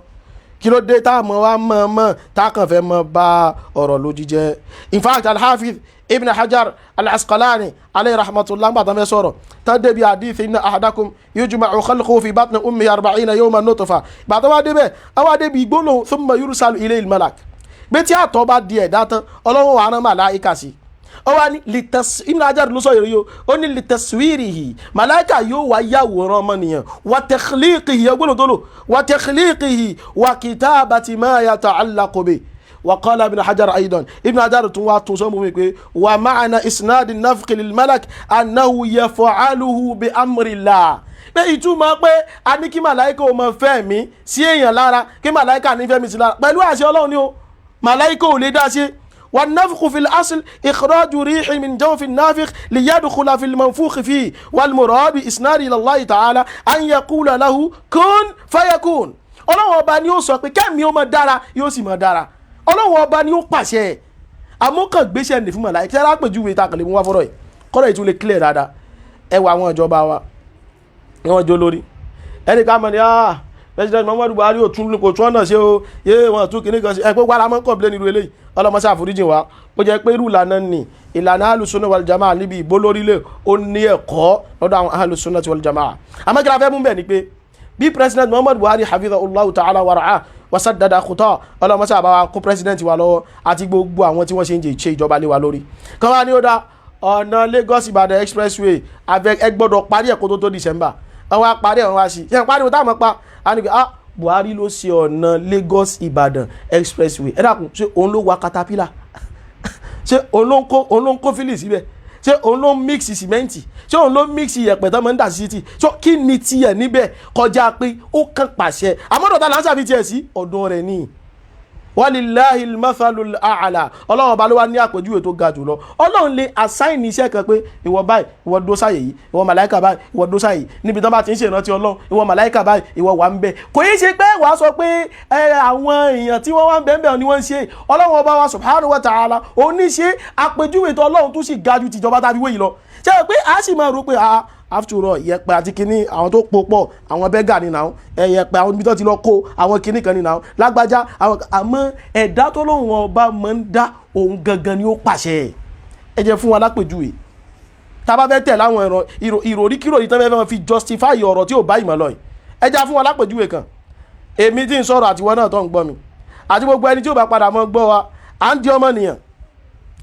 kí ló dé táwọn wa mọ̀ tákàn fẹ́ mọ́ bá ọ̀rọ̀ lójú jẹ́. in fact al-Hafiz ibn Hajar al-Asqalani alayhi rahmatullah gbàtàn fẹ́ sọ̀rọ̀ tán débi hadith inna ahadakum yujma'u khalquhu fi batni ummihi 40 yawman nutfa gbàtàn wá débẹ̀ àwa débi gbólóhùn thumma yursalu ilayhi al-malak bí tí àtọ̀ bá di ẹ̀dá tán Ọlọ́run wà rán màláíkà sí. ó wá ní Ibn Hajar ló sọ yìí o, ó ní litaswirihi màláíkà yóò wá yàwòrán ọmọnìyàn wa takhliqihi ọgbọ́n tó lò wa takhliqihi wa kitabati ma yata'allaqu bihi. وقال ابن حجر أيضا ابن حجر تنوى ومعنى إسناد النفخ للملك أنه يفعله بأمر الله. pé ìtumọ̀ pé a ní kí màláíkà ó máa fẹ́ mi sí èèyàn lára kí màláíkà ní fẹ́ mi sí lára pẹ̀lú àṣẹ Ọlọ́run ni ó màláíkà ò lè dá sí. والنفخ في الأصل إخراج ريح من جوف النافخ ليدخل في المنفوخ فيه والمراد بإسناد إلى الله تعالى أن يقول له كن فيكون. Ọlọ́run ọba ni ó sọ pé kẹ́mi ó máa dára yóò sì máa dára. Ọlọ́run ọba ni ó pàṣẹ àmọ́kàn gbéṣẹ́ ní fún màláíkà ṣe rápèjúwe ìtàkàlẹ̀ mú wá fọ́rọ̀ yìí kọ́rọ̀ ìtúlẹ̀ clear dáadáa. ẹ wà àwọn ìjọba wa wọ́n jó lórí ẹni ká mọ̀ ní President Muhammadu Buhari ò tún kò tún ọ̀nà ṣe o yé wọn tún kìíní kan ṣe ẹgbẹ́ wàrà mọ́ kọ̀ọ̀bílẹ̀ nílùú eléyìí ọlọ́mọṣẹ́ àforíjì wa ó jẹ́ pé irú ìlànà ni ìlànà Ahlus-Sunnah wal Jama'ah níbi ìbò lórílẹ̀ ó ní ẹ̀kọ́ lọ́dọ̀ àwọn Ahlus-Sunnah wal Jama'ah. àmọ́ kí la fẹ́ mú bẹ́ẹ̀ ni pé bí President Muhammadu Buhari hafidhahullahu ta'ala wa ra'ah wasadada kutọ ọlọmọsí àbáwá kó president wa lọ́wọ́ àti gbogbo àwọn tí wọ́n ṣe ń ṣe ìjọba lé wa lórí. kan wá ní ó dá ọ̀nà Lagos Ìbàdàn expressway ẹ gbọ́dọ̀ parí ẹ̀kọ́ tó December wọ́n wá parí ẹ̀ wọ́n wá sí ṣe pariwo táwọn pa á ní pé Buhari ló ṣe ọ̀nà Lagos Ìbàdàn expressway ẹ dákun ṣé òun ló wa caterpillar ṣé òun ló ń kó fílì síbẹ̀ ṣé òun ló ń mix sìmẹ́ǹtì ṣé òun ló ń mix iyẹ̀pẹ̀ tó máa ń dà sí ti ṣó kí ni tiẹ̀ níbẹ̀ kọjá pé ó kàn pàṣẹ àmọ́dọ̀tà là ń ṣàfi tiẹ̀ sí ọ̀dọ̀ rẹ̀ ní. walillahi al-mathalul a'la Ọlọ́run ọba ló wá ní àpèjúwe tó ga jùlọ. Ọlọ́run lè assign iṣẹ́ kan pé ìwọ báyìí ìwọ dó sáyè yìí ìwọ màláíkà báyìí ìwọ dó sáyè níbi tán bá ti ń ṣèrántí Ọlọ́run ìwọ màláíkà báyìí ìwọ wà ń bẹ. kò yí ṣe pé wàá sọ pé àwọn èèyàn tí wọ́n wá ń bẹ́ẹ̀ ni wọ́n ń ṣe. Ọlọ́run ọba wa subhanahu wa ta'ala oníṣe àpèjúwe tó Ọlọ́run tó sì ga ju tìjọba tàbí wéyìí lọ. ṣé pé a sì máa rò pé after all yẹpẹ àti kinní àwọn tó pọ̀ pọ̀ àwọn bẹ́gà ni náà yẹpẹ àwọn ibi tó ti lọ kó àwọn kinní kan ni náà lágbájá àwọn àmọ́ ẹ̀dá tó lóun ọba máa ń dá òun gangan ni ó pàṣẹ. ẹ jẹ́ fún wa lápèjúwe tá a bá fẹ́ tẹ̀ láwọn ìròríkìrò yìí tó fẹ́ fi justify ọ̀rọ̀ tí ò bá ìmọ̀ lọ yìí ẹ jẹ́ fún wa lápèjúwe kan èmi tí ń sọ̀rọ̀ àtiwọ́ náà tó ń gbọ́ mi àti gbogbo ẹni tí ò bá padà mọ́ gbọ́ wa à ń di ọmọnìyàn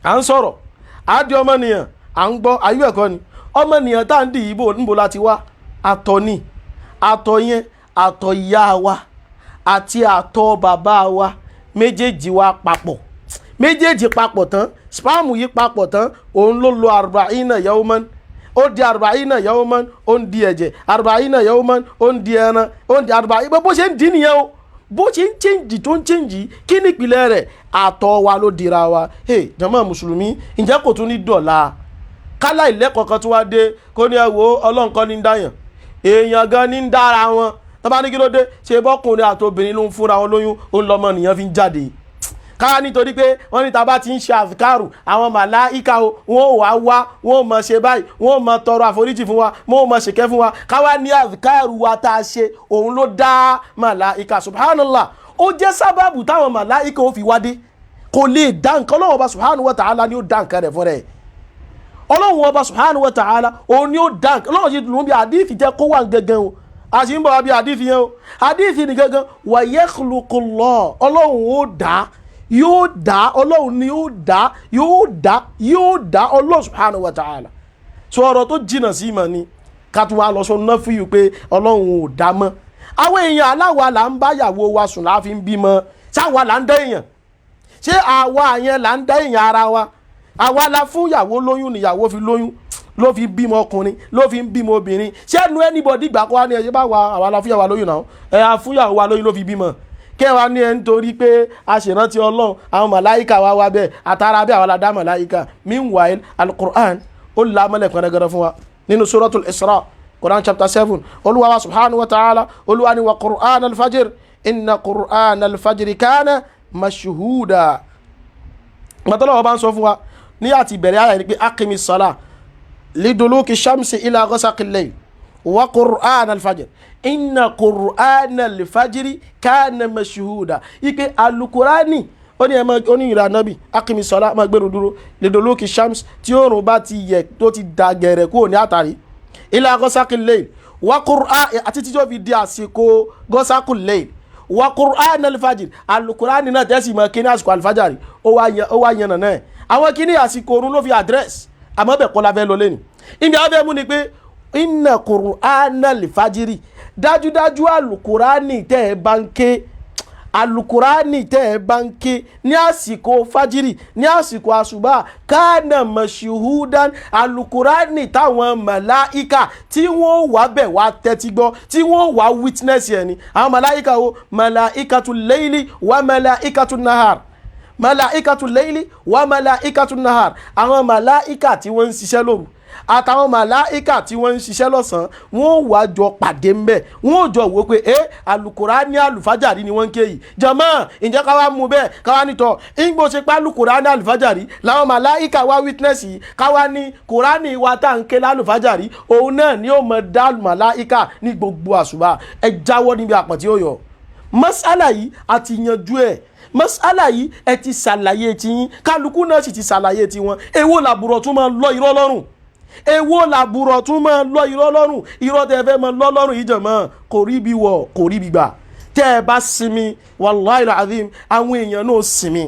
à ń sọ̀rọ̀ à ń di ọmọnìyàn à ń gbọ́ ayé ẹ̀kọ́ ni ọmọnìyàn tá ń di ìbò níbo láti wá àtọ̀ ni àtọ̀ yẹn àtọ̀ ìyá wa àti àtọ̀ bàbá wa méjèèjì wa papọ̀ méjèèjì papọ̀ tán spam yìí papọ̀ tán òun ló lo 40 yawman ó di 40 yawman ó ń di ẹ̀jẹ̀ 40 yawman ó ń di ẹran ó ń di 40 bó ṣe ń dín nìyẹn o bó ṣe ń change tó ń change kí ni ìpìlẹ̀ rẹ̀ àtọ̀ wa ló dira wa. jàmá mùsùlùmí ǹjẹ́ kò tún ní dọ̀la kálá ìlẹ́kọ̀ọ́ kan tó wá dé kó ní ẹ̀wọ̀ Ọlọ́run kan ní ń dáyàn èèyàn gan ní ń dára wọn tó bá ní kí ló dé ṣe bọ́kùnrin àtobìnrin ló ń fúnra wọn lóyún ó ń lọ́mọ nìyẹn fi ń jáde káwá nítorí pé wọ́n ní tá bá ti ń ṣe àzìkárù àwọn màláíkà wọn ò wá wọn ò mọ̀ ṣe báyìí wọn ò mọ̀ tọrọ àforíjì fún wa wọn ò mọ̀ ṣèkẹ́ fún wa káwá ní àzìkárù wa tá a ṣe òun ló dá màláíkà subhanallah ó jẹ́ sábàbù táwọn màláíkà ó fi wádé kò lè dá nǹkan Ọlọ́run ọba subhanahu wa ta'ala ni ó dá nǹkan rẹ̀ fún rẹ̀ Ọlọ́run ọba subhanahu wa ta'ala òun ni ó dá nǹkan Ọlọ́run ṣe lù bí àdífì jẹ́ kó wà gẹ́gẹ́ o a sì ń bọ̀ bí àdífì yẹn o àdífì ni gẹ́gẹ́ wa yakhluqullah Ọlọ́run ó dá yóò dá Ọlọ́run ni yóò dá Allah subhanahu wa ta'ala. so ọ̀rọ̀ tó jìnà sí ìmọ̀ ni ká tún wá lọ sọ náà fún yìí pé Ọlọ́run ò dá mọ́ àwọn èèyàn aláwa là ń báyàwó wa sùn láfi ń bímọ sáwa là ń dá èèyàn ṣé àwa yẹn là ń dá èèyàn ara wa àwa la fún ìyàwó lóyún níyàwó fi lóyún ló fi bímọ ọkùnrin ló fi ń bímọ obìnrin ṣé ẹnu anybody gbà kó wá ní ẹṣẹ bá wa àwa la fúnyàwó lóyún náà ẹ fúnyàwó wa lóyún ló fi bímọ kẹwàá ní ẹ nítorí pé a ṣèrántí Ọlọ́run àwọn màláíkà wa wá bẹ́ẹ̀ àtàrà bẹ́ẹ̀ àwọn aládá màláíkà. Meanwhile al-Qur'an ó la mọ́lẹ̀ pẹ̀lẹ́gẹ́rẹ́ fún wa nínú suratul Isra Quran chapter 7 Olúwa wa subhanahu wa ta'ala Olúwa ni wa Qur'an al-fajr inna Qur'an al-fajr kana mashhuda mọ́tọ́lọ́wọ́ bá ń sọ fún wa ní àti ìbẹ̀rẹ̀ ayà ní pé aqimi ssalah liduluki shamsi ila ghasaqil layl wa qur'an al-fajr inna qur'an al-fajri kana mashhuda ipe alukurani ó ní ẹmọ oní ìrà nábì aqimi ssalah máa gbèrú dúró liduluki shams tí oòrùn bá ti yẹ tó ti dàgẹ̀rẹ̀ kúrò ní àtàrí ila ghasaqil layl wa qur'an àti tí ó fi di àsìkò ghasaqil layl wa qur'an al-fajr alukurani náà tẹ́sí mọ́ kí ní àsìkò al-fajr ó wá yànnà náà àwọn kí ní àsìkò orun ló fi àdírẹ́sì àmọ́ bẹ̀ kọ́ la fẹ́ lọ lẹ́nu ibi àwọn fẹ́ mú ni pé inna qur'an al-fajr dájúdájú alukurani tẹ́ ẹ bá ń ké alukurani tẹ́ ẹ bá ń ké ní àsìkò fajiri ní àsìkò àṣùbà kana mashuhudan alukurani táwọn màláìka tí wọ́n wà bẹ̀ wá tẹ́tí gbọ́ tí wọ́n wà witness yẹn ni àwọn màláìka wo malaikatul layli wa malaikatul nahar malaikatul layli wa malaikatul nahar àwọn màláìka tí wọ́n ń ṣiṣẹ́ lóru àtàwọn màláìkà tí wọ́n ń ṣiṣẹ́ lọ́sàn-án wọ́n wà jọ pàdé ńbẹ̀ wọ́n jọ wò pé alukurani alufajari ni wọ́n ń ké yìí jàmáà ǹjẹ́ ká wá mú bẹ́ẹ̀ ká wá nítọ̀ ìgbò ṣe pé alukurani alufajari làwọn màláìkà wá witness yìí ká wá ní kurani wa tá à ń ké lálufajari òun náà ni ó mọ dá màláìkà ní gbogbo àṣùbà ẹ jáwọ́ níbi àpọ̀tí ó yọ masala yìí àti yanjú ẹ̀ masala yìí ẹ ti ṣàlàyé tiyín kálukú náà sì ti ṣàlàyé tiwọn èwo làbùrọ̀ tún máa lọ irọ́ lọ́rùn èwo làbùrọ̀ tún máa lọ irọ́ lọ́rùn irọ́ tẹ́ fẹ́ máa lọ lọ́rùn yìí jàmáà kò rí bí wọ̀ kò rí bí gbà tẹ́ ẹ bá sinmi wàláhì alazim àwọn èèyàn náà sinmi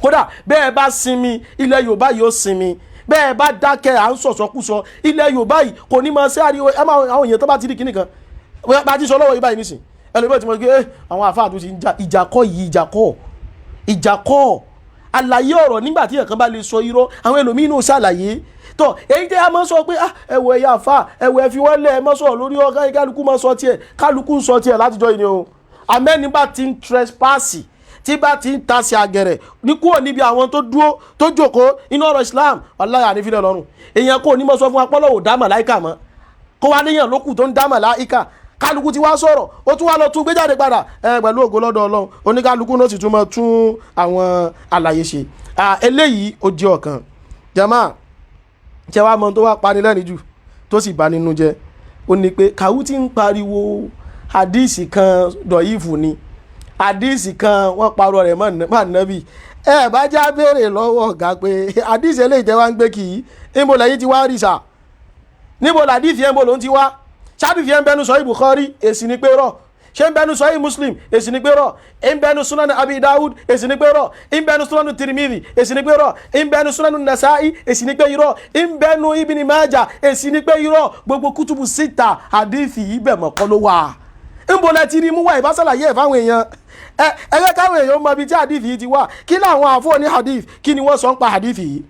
kódà bẹ́ẹ̀ bá sinmi ilẹ̀ Yorùbá yìí ó sinmi bẹ́ẹ̀ bá dákẹ́ à ń sọ̀sọ́kúsọ ilẹ̀ Yorùbá yìí kò ní máa ṣe ariwo ẹ máa àwọn èèyàn tó bá ti rí kinní kan bá ti sọ lọ́wọ́ yìí báyìí nísìn ẹlòmíràn ti mọ̀ pé àwọn àfáà tó ti ń jà ìjàkọ́ àlàyé ọ̀rọ̀ nígbà tí ẹ̀kan bá lè sọ irọ́ àwọn ẹlòmíràn náà ṣàlàyé tọ èyí tẹ́ a máa sọ pé ẹwọ ẹ̀yà àfà ẹwọ ẹ̀fi wọ́n lẹ̀ ẹ máa sọ lórí ọ̀gá kálukú máa sọ tiẹ̀ kálukú ń sọ tiẹ̀ látijọ́ yìí ni o amẹ́ni bá ti ń trespass tí bá ti ń tasẹ̀ àgẹ̀rẹ̀ ní kúrò níbi àwọn tó dúró tó jókòó inú ọ̀rọ̀ Islam wallahi ànífilẹ̀ lọ́rùn èèyàn kò ní mọ̀ sọ fún apọ́lọ̀ ò dá màláìkà mọ́ kó wá níyàn lókù tó ń dá màláìkà kálukú ti wá sọ̀rọ̀ ó tún wá lọ tún gbé jáde padà pẹ̀lú ògo lọ́dọ̀ Ọlọ́run oníkálukú náà sì tún máa tún àwọn àlàyé ṣe eléyìí ó jẹ́ ọ̀kan jama jẹ́ wá mọ́ tó wá pani lẹ́rìn jù tó sì bá nínú jẹ́ ó ní pé kàwú tí ń pariwo hadisi kan dọ̀yìfù ni hadisi kan wọ́n parọ́ rẹ̀ mọ́ nàbí bá já béèrè lọ́wọ́ ọ̀gá pé hadisi eléyìí tẹ́ wá ń gbé kì í níbo lẹ́yìn ti wá rí sà níbo làdífì ẹ̀ ń bò ló ń ti wá ṣáàdìfì ẹ̀ ń bẹnu sọ Bukhari èsì ni pé rọ̀ ṣé ń bẹnu sọ Muslim èsì ni pé rọ̀ ń bẹnu sunan Abi Dawud èsì ni pé rọ̀ ń bẹnu sunan Tirmidhi èsì ni pé rọ̀ ń bẹnu sunan Nasa'i èsì ni pé irọ́ ń bẹnu Ibn Majah èsì ni pé irọ́ gbogbo kútùbù síta hadithi yìí bẹ̀ mọ̀ kọ́ ló wà ń bọ̀ lẹ́tí rí mú wá ìbásàlàyé ẹ̀ fáwọn èèyàn ẹgbẹ́ káwọn èèyàn mọ ibi tí hadithi yìí ti wà kí láwọn àfọ́ ní hadith kí ni wọ́n sọ ń pa hadithi yìí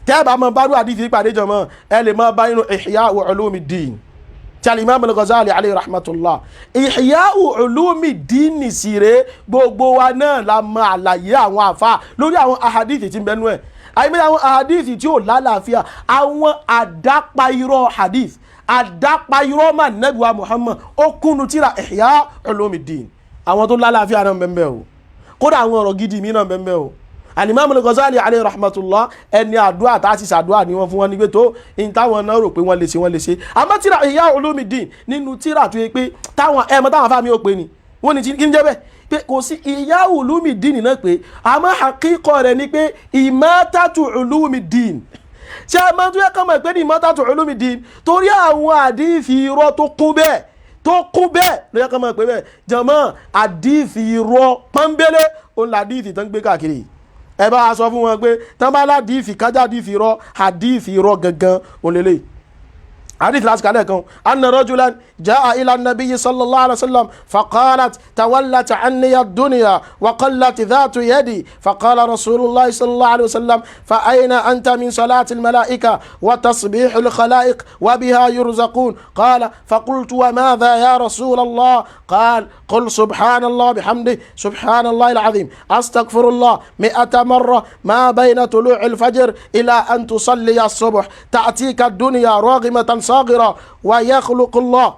tẹ́ bá mọ bárú hadithi yìí pàdé jọmọ́ ẹ lè mọ bá nínú Ihya Ulumuddin tí al-Imam al-Ghazali alayhi rahmatullah Ihya Ulumuddin sire gbogbo wa náà la mọ àlàyé àwọn àfà lórí àwọn ahadithi tí ń bẹnu ẹ̀ àyíbẹ̀ àwọn ahadithi tí ó lálàáfíà àwọn àdápa irọ́ hadith àdápa irọ́ mà Nábì wa Muhammad ó kúnnu tíra Ihya Ulumuddin àwọn tó lálàáfíà náà bẹ́ẹ̀ o kódà àwọn ọ̀rọ̀ gidi mi náà bẹ́ẹ̀ o al-Imam al-Ghazali alayhi rahmatullah ẹni àdúrà tá a ti ṣàdúrà ní wọn fún wọn ní pé tó in táwọn náà rò pé wọ́n lè ṣe àmọ́ tíra Ihya Ulumuddin nínú tíra tó yẹ pé táwọn táwọn fámi ò pé ni wọ́n ní kí ní jẹ́ bẹ́ẹ̀ pé kò sí Ihya Ulumuddin náà pé àmọ́ àkíkọ́ rẹ̀ ni pé Imatatu Ulumuddin ṣé a máa tún yẹ kọ́ mọ̀ pé ní Imatatu Ulumuddin torí àwọn àdífi irọ́ tó kún bẹ́ẹ̀ ló yẹ kọ́ mọ̀ pé bẹ́ẹ̀ jàmọ́ àdífi irọ́ pọ́nbélé òun làdífi tán gbé káàkiri ẹ bá a sọ fún wọn pé tán bá ládìífì kájà dìífì rọ àdìífì rọ gangan òlélẹ̀ حديث العسكري كون أن رجلا جاء إلى النبي صلى الله عليه وسلم فقالت تولت عني الدنيا وقلت ذات يدي فقال رسول الله صلى الله عليه وسلم فأين أنت من صلاة الملائكة وتصبيح الخلائق وبها يرزقون قال فقلت وماذا يا رسول الله قال قل سبحان الله بحمده سبحان الله العظيم أستغفر الله 100 مرة ما بين طلوع الفجر إلى أن تصلي الصبح تأتيك الدنيا راغمة صاغرة ويخلق الله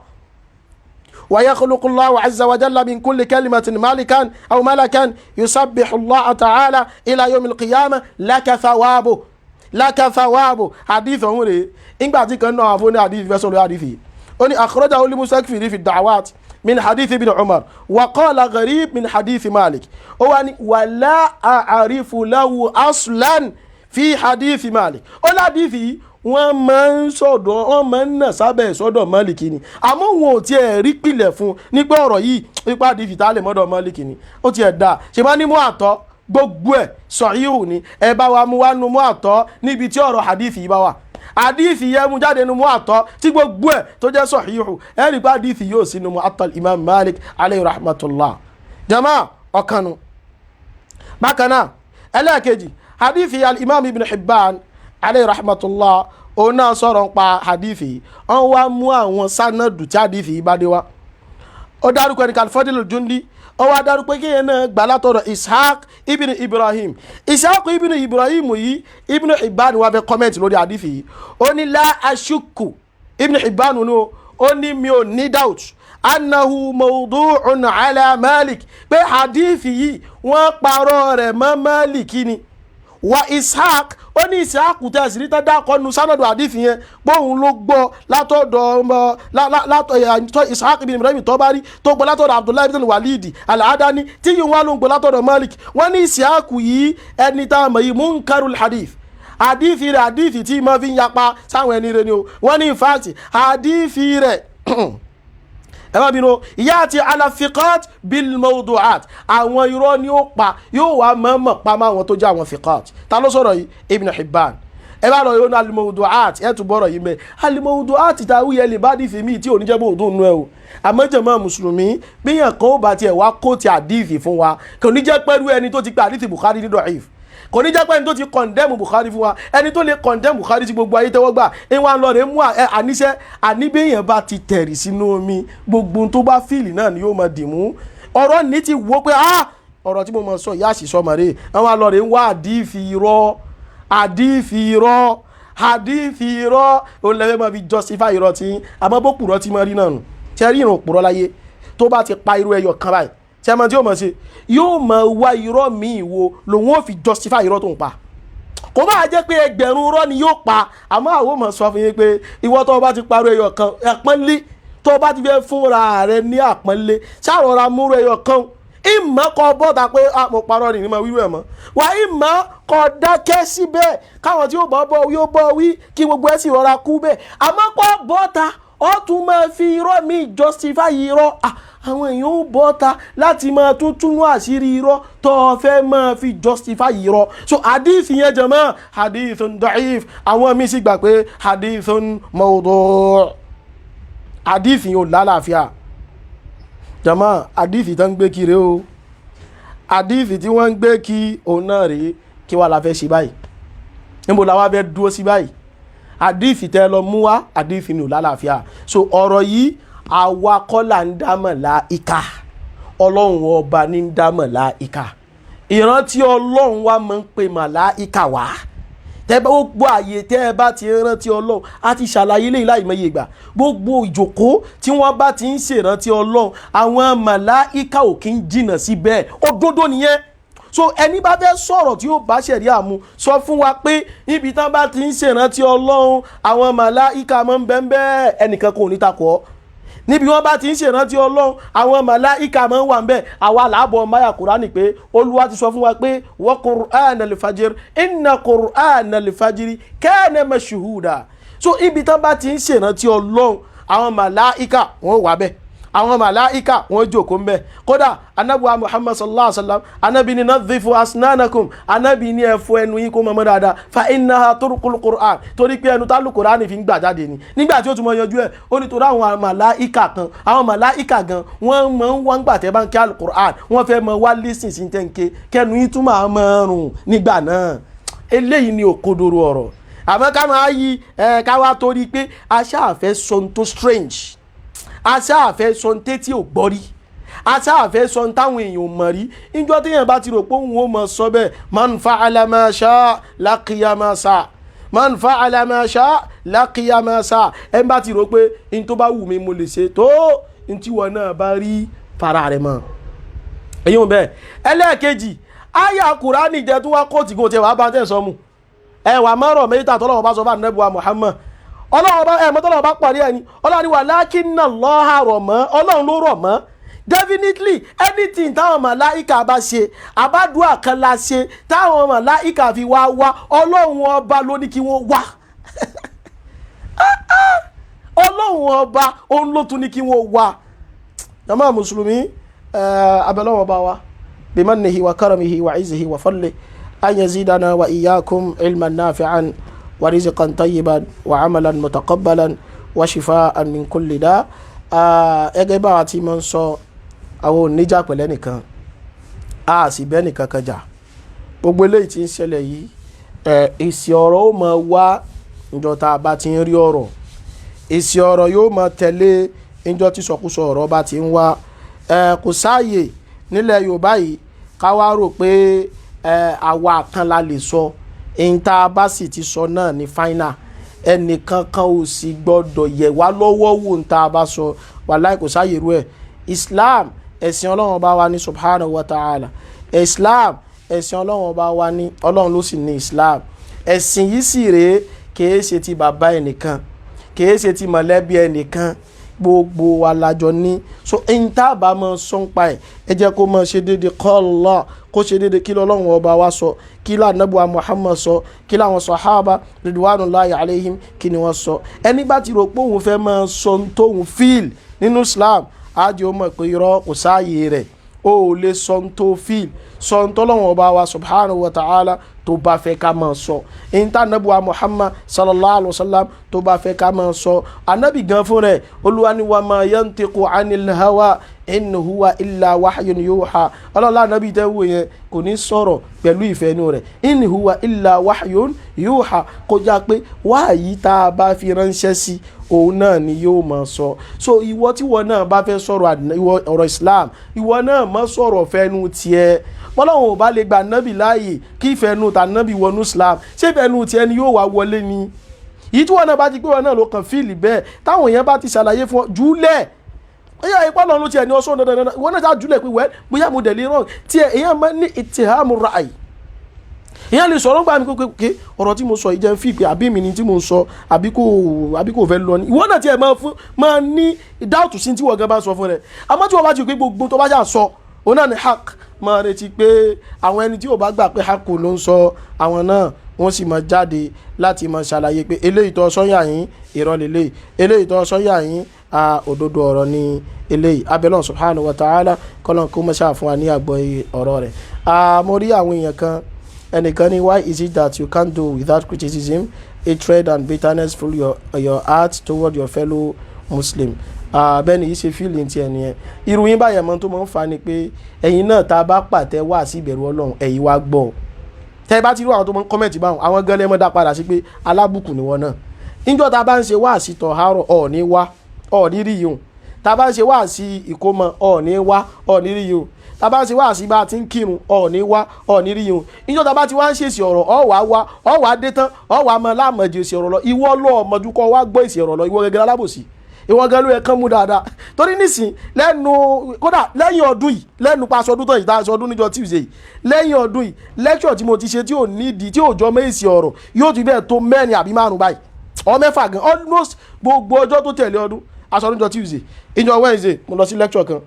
ويخلق الله عز وجل من كل كلمة مالكا أو ملكا يسبح الله تعالى إلى يوم القيامة لك ثوابه حديث عمري إن بعد كنا أفوني حديث بسول حديثي أني أخرجه المستكفي في الدعوات من حديث ابن عمر وقال غريب من حديث مالك ولا أعرف له أصلا في حديث مالك ولا حديثي wọ́n máa ń nà sábẹ́ sọ́dọ̀ Málíkì ni àmọ́ wọn ò tiẹ̀ rí pìlẹ̀ fún nípa ọ̀rọ̀ yìí nípa àdìfì tá a lè mọ́dọ̀ Málíkì ni ó tiẹ̀ dá ṣe máa ní mú àtọ́ gbogbo ẹ̀ sọ̀híhù ni ẹ bá wa mú wá nu mú àtọ́ níbi tí ọ̀rọ̀ àdìfì yìí bá wà àdìfì yẹn mú jáde nu mú àtọ́ tí gbogbo ẹ̀ tó jẹ́ sọ̀híhù ẹ rí pé àdìfì yóò sí nu mú àtọ́ Imam Malik alayhi rahmatullah jama ọ̀kanu bákan náà ẹlẹ́ẹ̀kejì àdìfì al-Imam Ibn Hibban alayhi rahmatullah òun náà sọ̀rọ̀ nípa hadithi wọ́n wá mú àwọn sanadu tí hadithi bá dé wá ó dárúkọ ní Al-Fadl al-Jundi ó wá dárúkọ kí yẹn náà gbà látọ̀dọ̀ Ishaq ibn Ibrahim yìí Ibn Hibban wá fẹ́ kọ́mẹ́ntì lórí hadithi yìí ó ní la ashukku Ibn Hibban ó ní mi ò ní doubt annahu mawdu'un ala Malik pé hadithi yìí wọ́n parọ́ rẹ̀ mọ́ Maliki ni wa Ishaq ó ní Ishaq tẹ́ sí níta dákọ́nu sanadu àdífì yẹn póhun ló gbọ́ látọ̀dọ̀ Ishaq ibn Ibrahim Tabari tó gbọ́ látọ̀dọ̀ Abdullahi ibn Walidi al-Adani tí yìí wọ́n ló ń gbọ́ látọ̀dọ̀ Malik wọ́n ní Ishaq yìí ẹni tá a mọ̀ yìí munkarul hadith àdífì rẹ̀ àdífì tí ma fi ń yapa sáwọn ẹni rẹ̀ ni o wọ́n ní in fact àdífì rẹ̀ ẹ má bínú ìyá àti alafiqat bil mawdu'at àwọn irọ́ ni ó pa yóò wá mọ̀ọ́mọ̀ pa máa wọn tó jẹ́ àwọn fiqat ta ló sọ̀rọ̀ yìí Ibn Hibban ẹ bá lọ yóò ní al mawdu'at ẹ tún bọ̀rọ̀ yìí mẹ́ al mawdu'at ta wúyẹ lè bá dìfì míì tí ò ní jẹ́ bóòdù nù ẹ o àmọ́jẹ̀mọ́ mùsùlùmí bíyàn kan ó bá tiẹ̀ wá kó ti àdìfì fún wa kò ní jẹ́ pẹ́rú ẹni tó ti pe àdìfì Bukhari ní da'if kò ní jẹ́ pé ẹni tó ti kọ̀ndẹ́mù Bukhari fún wa ẹni tó lè kọ̀ndẹ́mù Bukhari tí gbogbo ayé tẹ́wọ́ gbà ìwọ̀n lọ rẹ̀ mú àníṣẹ́ àníbẹ̀yẹn bá ti tẹ̀rì sínú omi gbogbo tó bá fìlì náà ni yóò máa dì mú ọ̀rọ̀ ní ti wò pé ọ̀rọ̀ tí mo máa sọ ìyá àṣìṣọ́ mọ̀rẹ́ àwọn lọ rẹ̀ ń wá àdìfì irọ́ òun lẹ́fẹ̀ẹ́ máa fi justify irọ́ tí àmọ́ bó pùrọ́ tí máa rí náà nù tẹ́ rí ìrùn pùrọ́ láyé tó bá ti pa irú ẹyọ kan báyìí tí a máa tí ó mọ̀ sí yóò mọ̀ wá irọ́ míì wo lòun ó fi justify irọ́ tó ń pa kò bá jẹ́ pé ẹgbẹ̀rún irọ́ ni yóò pa àmọ́ àwọn ọmọ sọ fún yín pé ìwọ tó bá ti parọ́ ẹyọ kan àpọ́nlé tó bá ti fẹ́ fúnra rẹ ní àpọ́nlé ṣàrọ̀ra múrò ẹyọ kan ìmọ̀ kọ bọ́ta pé mo parọ́ nìyí máa wíwú ẹ̀ mọ́ wà ìmọ̀ kọ dákẹ́ síbẹ̀ káwọn tí yóò bọ́ wí kí gbogbo ẹ̀ sì rọra kú bẹ́ẹ̀ àmọ́ kọ bọ́ta ó tún máa fi irọ́ mi justify irọ́ àwọn èèyàn ó bọ́ta láti máa tún túnú àṣírí irọ́ tó fẹ́ máa fi justify irọ́ so hadith yẹn jẹ́mọ́ hadithun da'if àwọn míì sì gbà pé hadithun mawdu' hadith yẹn ò lálàáfíà jẹ́mọ́ hadith tán ń gbé kiri o hadith tí wọ́n ń gbé kí òun náà rèé kí wàá la fẹ́ ṣe báyìí níbo la wá fẹ́ dúró sí báyìí hadith tẹ́ lọ mú wá hadith ni ò lálàáfíà so ọ̀rọ̀ yìí àwa kọ́ là ń dá màláíkà ọlọ́run ọba ní ń dá màláíkà ìrántí ọlọ́run wa máa ń pe màláíkà wá tẹ́ bá gbogbo àyè tẹ́ ẹ bá ti rántí ọlọ́run a ti ṣàlàyé lẹ́yìn láìmọye ìgbà gbogbo ìjókòó tí wọ́n bá ti ń ṣèrántí ọlọ́run àwọn màláíkà ò kí ń jìnnà sí bẹ́ẹ̀ òdodo nìyẹn so ẹni bá fẹ́ sọ̀rọ̀ tí ó bá ṣẹ̀rí àmú sọ fún wa pé níbi tán bá ti ń ṣèrántí ọlọ́run àwọn màláíkà máa ń bẹ́ẹ̀ ẹnìkan kò ní takò ọ́ níbi wọ́n bá ti ń ṣèrántí ọlọ́run àwọn màláíkà máa ń wà ń bẹ̀ àwa làábọ̀ máyà kùránì pé olúwa ti sọ fún wa pé wa qur'anal fajr inna qur'anal fajri kana mashhuda so ibi tán bá ti ń ṣèrántí ọlọ́run àwọn màláíkà wọ́n wà bẹ́ẹ̀ àwọn màláíkà wọ́n jókòó ń bẹ̀ kódà anábùwà Muhammad sallallahu alaihi wasallam anábì ní nadhifu asnanakum anábì ní ẹ fọ ẹnu yín kó mọ́ dáadáa fa innaha turqul Qur'an torí pé ẹnu tálù Qur'an fi ń gbà jáde ni nígbà tí ó tún mọ yanjú ẹ̀ ó ní torí àwọn màláíkà gan wọ́n mọ̀ ń wọ́n gbà tẹ́ bá ń kí al-Qur'an wọ́n fẹ́ mọ wá lísìn sí tẹ́ǹkẹ́ kẹnu yín tún máa mọ̀ rùn nígbà náà eléyìí ni òkodoro ọ̀rọ̀ àmọ́ ká máa yí ká wá torí pé aṣáàfẹ́ sọ tó strange aṣáàfẹ́ sọ tétí ò gbọ́rí aṣáàfẹ́ sọ táwọn èèyàn mọ̀ rí níjọ́ téèyàn bá ti rò pé òun ó mọ̀ sọ bẹ́ẹ̀ man fa'ala ma sha'a laqiya ma sa'a man fa'ala ma sha'a laqiya ma sa'a ẹ bá ti rò pé in tó bá wù mí mo lè ṣe tó ní tí wọn náà bá rí fara rẹ̀ mọ́ èyí ò bẹ́ẹ̀. ẹlẹ́ẹ̀kejì àyà Kùránì jẹ́ tó wá kóòtù kò tẹ̀ wá bá tẹ̀ sọ́mu ẹ̀wà mọ́rọ̀ mẹ́ta tọ́lọ́wọ́ bá sọ bá nẹ́bùwà Muhammad ọlọ́wọ́ bá tọ́lọ́wọ́ bá parí ẹni ọlọ́run wà lákínà lọ́ha rọ̀ mọ́ ọlọ́run ló rọ̀ mọ́ definitely anything táwọn màláìka bá ṣe àbádùá kan la ṣe táwọn màláìka fi wá ọlọ́run ọba ló ní kí wọ́n wá ọlọ́run ọba òun ló tún ní kí wọ́n wá. jàmáà mùsùlùmí abẹ́lọ́wọ́ bá wa bimannihi wa karamihi wa izzihi wa fadlihi an yazidana wa iyyakum ilman nafi'an wa rizqan tayyiban wa amalan mutaqabbalan wa shifaan min kulli da. Ẹgẹ́ bá wa ti máa ń sọ àwọn oníjà pẹ̀lẹ́ nìkan a sì bẹ́ nìkan kan jà. Gbogbo eléyìí tí ń ṣẹlẹ̀ yìí èsì ọ̀rọ̀ ó máa wá níjọ́ tá a bá ti ń rí ọ̀rọ̀, èsì ọ̀rọ̀ yóò máa tẹ̀lé níjọ́ tí sọkúsọ ọ̀rọ̀ bá ti ń wá. Kò sáàyè nílẹ̀ Yorùbá yìí ká wá rò pé àwa kan la lè sọ èyí tá a bá sì ti sọ náà ní final, ẹnìkan kan ò sì gbọ́dọ̀ yẹ̀ wá lọ́wọ́ wò ń tá a bá sọ. Wàláhì kò sáàyè rú ẹ̀. Islam ẹ̀sìn Ọlọ́run ọba wa ní subhanahu wa ta'ala. Islam ẹ̀sìn Ọlọ́run ọba wa ní, Ọlọ́run ló sì ní Islam. Ẹ̀sìn yìí sì rèé kìí ṣe ti bàbá ẹnìkan, kìí ṣe ti mọ̀lẹ́bí ẹnìkan, gbogbo wa lájọ ní. So ẹ̀yin tá a bá mọ sọ́npa ẹ jẹ́ kó mọ ṣe déédéé qala, kó ṣe déédéé kí Ọlọ́run ọba wa sọ, kí l'Ànábì wa Muhammad sọ, kí l'àwọn sàhábà ridwanullahi alayhim kí ni wọ́n sọ. Ẹni bá ti rò pé òun fẹ́ máa sọ tóun fíìl nínú Islam ájò mọ̀ pé irọ́ kò sáàyè rẹ̀. O ò lè sọ tó fíìl, sọ t'Ọlọ́run ọba wa subhanahu wa ta'ala tó bá fẹ́ ká máa sọ. Ìyìn tá Ànábì wa Muhammad sallallahu alayhi wa sallam tó bá fẹ́ ká máa sọ. Ànábì gan fún rẹ̀ Olúwa ní wa ma yantiqu anil hawa in huwa illa wahyun yuha. Ọlọ́lá Ànábì tẹ́ wò yẹn kò ní sọ̀rọ̀ pẹ̀lú ìfẹ́ inú rẹ̀. In huwa illa wahyun yuha, kó já pé wáyí tá a bá fi ránṣẹ́ sí òun náà ni yóò máa sọ. So ìwọ tí wọ́n náà bá fẹ́ sọ̀rọ̀ ọ̀rọ̀ Islam, ìwọ náà má sọ̀rọ̀ fẹ́nu tiẹ̀. Ọlọ́run ò bá lè gba nábì láàyè kí ìfẹ́nu ta nábì wọnú Islam, ṣé ìfẹ́nu tiẹ̀ ni yóò wá wọlé ni? Yìí tí wọ́n náà bá ti pé wọn náà ló kàn fíìlì bẹ́ẹ̀, táwọn èèyàn bá ti ṣàlàyé fún ọ jùlẹ̀ ẹ̀yà ìpọ́nlọ́ ló tiẹ̀ ní ọ̀ṣọ́ dandan, ìwọ náà já jùlẹ̀ pé wẹ́ bóyá mo dẹ̀ lè rán tiẹ̀. Èèyàn máa ní ìtìhámù ra'ayi, èèyàn lè sọ̀rọ̀ gbà mí pé ọ̀rọ̀ tí mo sọ ìjẹ́ ń fi pé àbí mi ni tí mo sọ àbí kò fẹ́ lọ ni. Ìwọ náà tiẹ̀ máa ní dáùtù sí tí wọ́n gan bá sọ fún rẹ̀. Àmọ́ tí wọ́n bá ti pé gbogbo tó bá jà sọ òun náà ni hak, máa retí pé àwọn ẹni tí ò bá gbà pé hak ló ń sọ, àwọn náà wọ́n sì máa jáde láti máa ṣàlàyé pé eléyìí tó sọ́yà yín irọ́ lélẹ́yìí, eléyìí tó sọ́yà yín òdodo ọ̀rọ̀ ni eléyìí. Abẹ́lọ́n subhanahu wa ta'ala kọ́lọ́n kó mọ́ ṣáà fún wa ní àgbọ́yé ọ̀rọ̀ rẹ̀. Mo rí àwọn èèyàn kan, ẹnìkan ní why is it that you can't do without criticism, hatred and bitterness fill your heart toward your fellow Muslim. Bẹ́ẹ̀ni yìí ṣe feeling ti ẹni yẹn. Irú yín báyẹn mọ́ tó máa ń fa ni pé ẹ̀yin náà tá a bá pàtẹ wá sí ìbẹ̀rù Ọlọ́run ẹ̀yin wá gbọ́. Tẹ́ ẹ bá ti rí àwọn tó máa ń kọ́mẹ̀tì báwọn, àwọn gan lẹ́mọ́ dá padà sí pé alábùkù ni wọ́n náà. Níjọ́ tá a bá ń ṣe wá sí tọ̀hárọ̀ ọ̀ọ́ni wá ọ̀ọ́ni rí yìí, tá a bá ń ṣe wá sí ìkómọ ọ̀ọ́ni wá ọ̀ọ́ni rí yìí, tá a bá ń ṣe wá sí bá a ti ń kírun ọ̀ọ́ni wá ọ̀ọ́ni rí yìí. Níjọ́ tá a bá ti wá ń ṣèṣì ọ̀rọ̀ ọ̀wá dé tán ọ̀wá mọ láàmọ̀jì èsì ọ̀rọ̀ lọ, ìwọ lọ́ọ́ mọ̀júkọ́ wá gbọ́ èsì ọ̀rọ̀ lọ, ìwọ gẹ́gẹ́ alábòsí, ìwọ gan ló yẹ kán mú dáadáa. Torí nísìn lẹ́nu kódà lẹ́yìn ọdún yìí, lẹ́nu pa aṣọ ọdún tán yìí tá aṣọ ọdún níjọ́ Tuesday yìí, lẹ́yìn ọdún yìí lecture tí mo ti ṣe tí ò nídìí tí ò jọ méjì ọ̀rọ̀ yóò ti bẹ́ẹ̀ tó mẹ́rin àbí márùn báyìí, ọ mẹ́fà gan, almost gbogbo ọjọ́ tó tẹ̀lé ọdún aṣọ ọdún níjọ́ Tuesday. Ìjọ Wednesday mo lọ sí lecture kan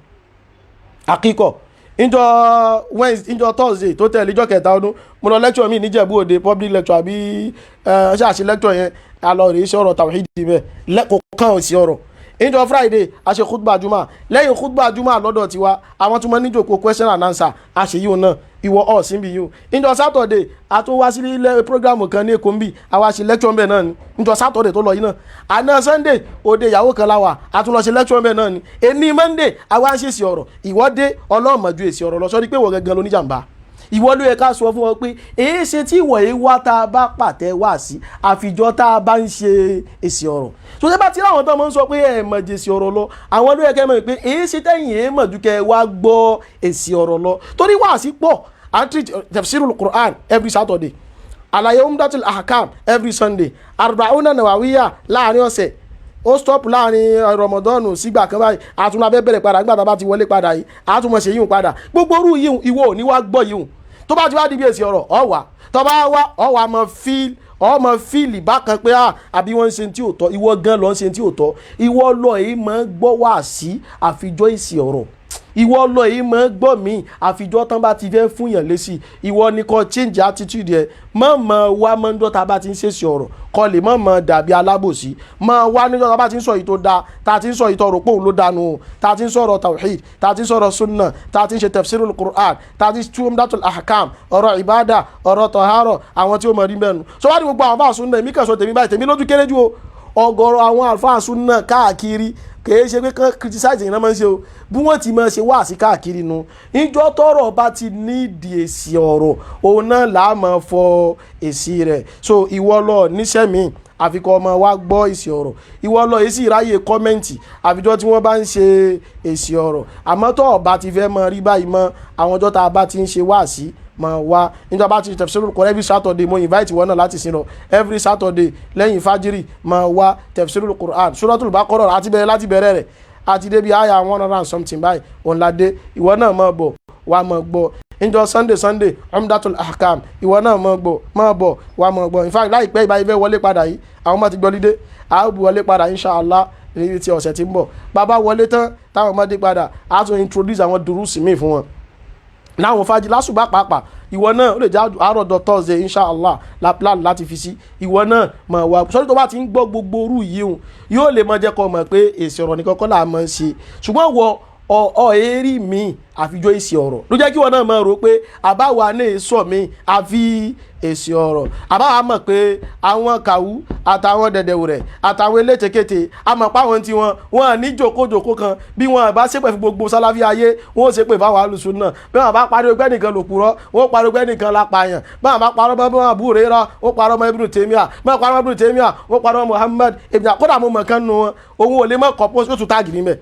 àkíkọ̀, ìjọ Thursday tó tẹ̀lé ìjọ kẹta ọdún mo lọ lecture mi níjẹ̀bú Òde, public lecture àbí ṣáàṣì lecture yẹn alọ rèé sí ọ̀rọ̀ tàwhídì bẹ́ẹ̀ lẹ́kọ̀ọ́ kan sí ọ̀rọ̀. Ìjọ Friday a ṣe khutbah juma, lẹ́yìn khutbah juma lọ́dọ̀ tiwa àwọn tó mọ níjòkó question and answer a ṣe yíò náà ìwọ ọ̀ sí bí yíò. Ìjọ Saturday a tún wá sí ilé program kan ní Èkó ń bì, àwa ṣe lecture ń bẹ̀ náà ni ìjọ Saturday tó lọ yìí náà. Àná Sunday òde ìyàwó kan láwà a tún lọ ṣe lecture ń bẹ̀ náà ni. Èní Monday àwa ń ṣe èsì ọ̀rọ̀, ìwọ́dé ọlọ́mọ̀jú èsì ọ̀rọ̀ lọ sọ ní pé ìwọ gẹ́gẹ́ lóníjàmbá. Ìwọ ló yẹ ká sọ fún wọn pé èé ṣe tí ìwọ̀ yìí wá tá a bá pàtẹ wá sí àfijọ́ tá a bá ń ṣe èsì ọ̀rọ̀. So ṣé bá ti láwọn tó máa ń sọ pé ẹ mọ̀ jèsì ọ̀rọ̀ lọ, àwọn ló yẹ kẹ́ mọ̀ pé èé ṣe tẹ́yìn èé mọ̀ ju kẹ́ wá gbọ́ èsì ọ̀rọ̀ lọ. Torí wá sí pọ̀ à ń treat tafsirul Quran every Saturday, àlàyé umdatul ahkam every Sunday, arba'una nawawiyya láàrin ọ̀sẹ̀, ó stop láàrin Ramadan sígbà kan báyìí àtúnlá fẹ́ bẹ̀rẹ̀ padà nígbà tá a bá ti wọlé padà yìí àtúmọ̀ ṣe yíhun padà gbogbo orú yíhun ìwọ ò ní wá gbọ́ yíhun tó bá ti wá di bí èsì ọ̀rọ̀ ọ̀wà tó bá wá ọ̀wà ọmọ fíìlì bákan pé àbí wọ́n ń ṣe tí ò tọ́ ìwọ gan lọ ń ṣe tí ò tọ́ ìwọ lọ èyí máa ń gbọ́ wá sí àfijọ́ èsì ọ̀rọ̀ ìwọ lọ èyí máa ń gbọ́ mí àfijọ́ tán bá ti fẹ́ fún yàn lésì ìwọ ni kò change attitude ẹ mọ̀ wá mọ́ńdọ́ tá a bá ti ń ṣèṣì ọ̀rọ̀ kọ́ lè mọ̀ dàbí alábòsí mọ̀ wá níjọ́ tá a bá ti ń sọ yìí tó dáa tá a ti ń sọ yìí tó rò pé òun ló dànù o tá a ti ń sọ̀rọ̀ tawhid tá a ti ń sọ̀rọ̀ sunna tá a ti ń ṣe tafsirul Qur'an tá a ti ń tú umdatul ahkam ọ̀rọ̀ ìbádà ọ̀rọ̀ tọ̀hárọ̀ àwọn tí ó mọ̀ rí mẹ́nu sọ wá ní gbogbo àwọn àfáà sunna èmi kàn sọ tèmi báyìí tèmi lójú kéré ju o ọ̀gọ̀rọ̀ àwọn àfáà sunna káàkiri kìí ṣe pé kán criticize ìran máa ń ṣe o bí wọ́n ti máa ṣe wá sí káàkiri nu ìjọ tọrọ bá ti nídìí èsì ọ̀rọ̀ òun náà là á máa fọ èsì rẹ̀ so ìwọ lọ níṣẹ́ mi àfikọ́ ọmọ wa gbọ́ èsì ọ̀rọ̀ ìwọ lọ èsì ìráyè kọ́mẹ́ǹtì àfijọ́ tí wọ́n bá ń ṣe èsì ọ̀rọ̀ àmọ́ tó ọba ti fẹ́ mọ rí báyìí mọ́ àwọn ọjọ́ tá a bá ti ń ṣe wá sí ma wá níjọba bá ti tafsirul Qur'an every Saturday mo invite wọn náà láti sin lọ every Saturday lẹ́yìn fajiri ma wá tafsirul Qur'an Suratul Baqarah láti bẹ̀rẹ̀ rẹ̀ àti débi àyà 100 and something báyìí òun ládé ìwọ náà máa bọ̀ wá máa gbọ́ níjọ́ Sunday Umdatul Ahkam ìwọ náà máa bọ̀ wá máa gbọ́ in fact láìpẹ́ ìbáyìí fẹ́ wọlé padà yìí àwọn ọmọ ti gbọ́ lídé àwọn wọlé padà inshallah níbi tí ọ̀sẹ̀ tí ń bọ̀ bàbá wọlé tán táwọn ọmọdé padà á tún introduce àwọn dùrúsì míì fún wọn láwọn fàájì lásùbà pàápàá ìwọ náà ó lè jẹ́ àárọ̀dọ̀ Thursday inshallah plan láti fi sí ìwọ náà mọ̀ wá sọ́dọ̀ tó bá ti ń gbọ́ gbogbo orú yìí hùn yóò lè mọ jẹ́ kó mọ̀ pé èsì ọ̀rọ̀ nìkan kọ́ là máa ń ṣe ṣùgbọ́n wọ èrí mi àfijọ́ èsì ọ̀rọ̀ ló jẹ́ kí wọn náà máa rò pé àbáwa náà sọ mi àfi èsì ọ̀rọ̀ àbáwa mọ̀ pé àwọn kàwú àtàwọn dẹ̀dẹ̀wò rẹ̀ àtàwọn elétekéte àmọ̀ páwọn tí wọn ní jòkójòkó kan bí wọn bá ṣépè fún gbogbo sáláfí ayé wọn ò ṣépè fáwọn alùsùn náà bí wọn bá pariwo pé nìkan lòpùrọ́ wọn pariwo pé nìkan lápàyàn bí wọn bá parọ́ bọ́ wọn Abu Hurairah wọn parọ́ mọ́ Ibn Taymiyyah bí wọn parọ́ mọ́ Ibn Taymiyyah wọn parọ́ mọ́ Muhammad ibn kódà mo mọ̀ kan nù wọn òun ò lè mọ̀ kọ́ post ó tún táàgì níbẹ̀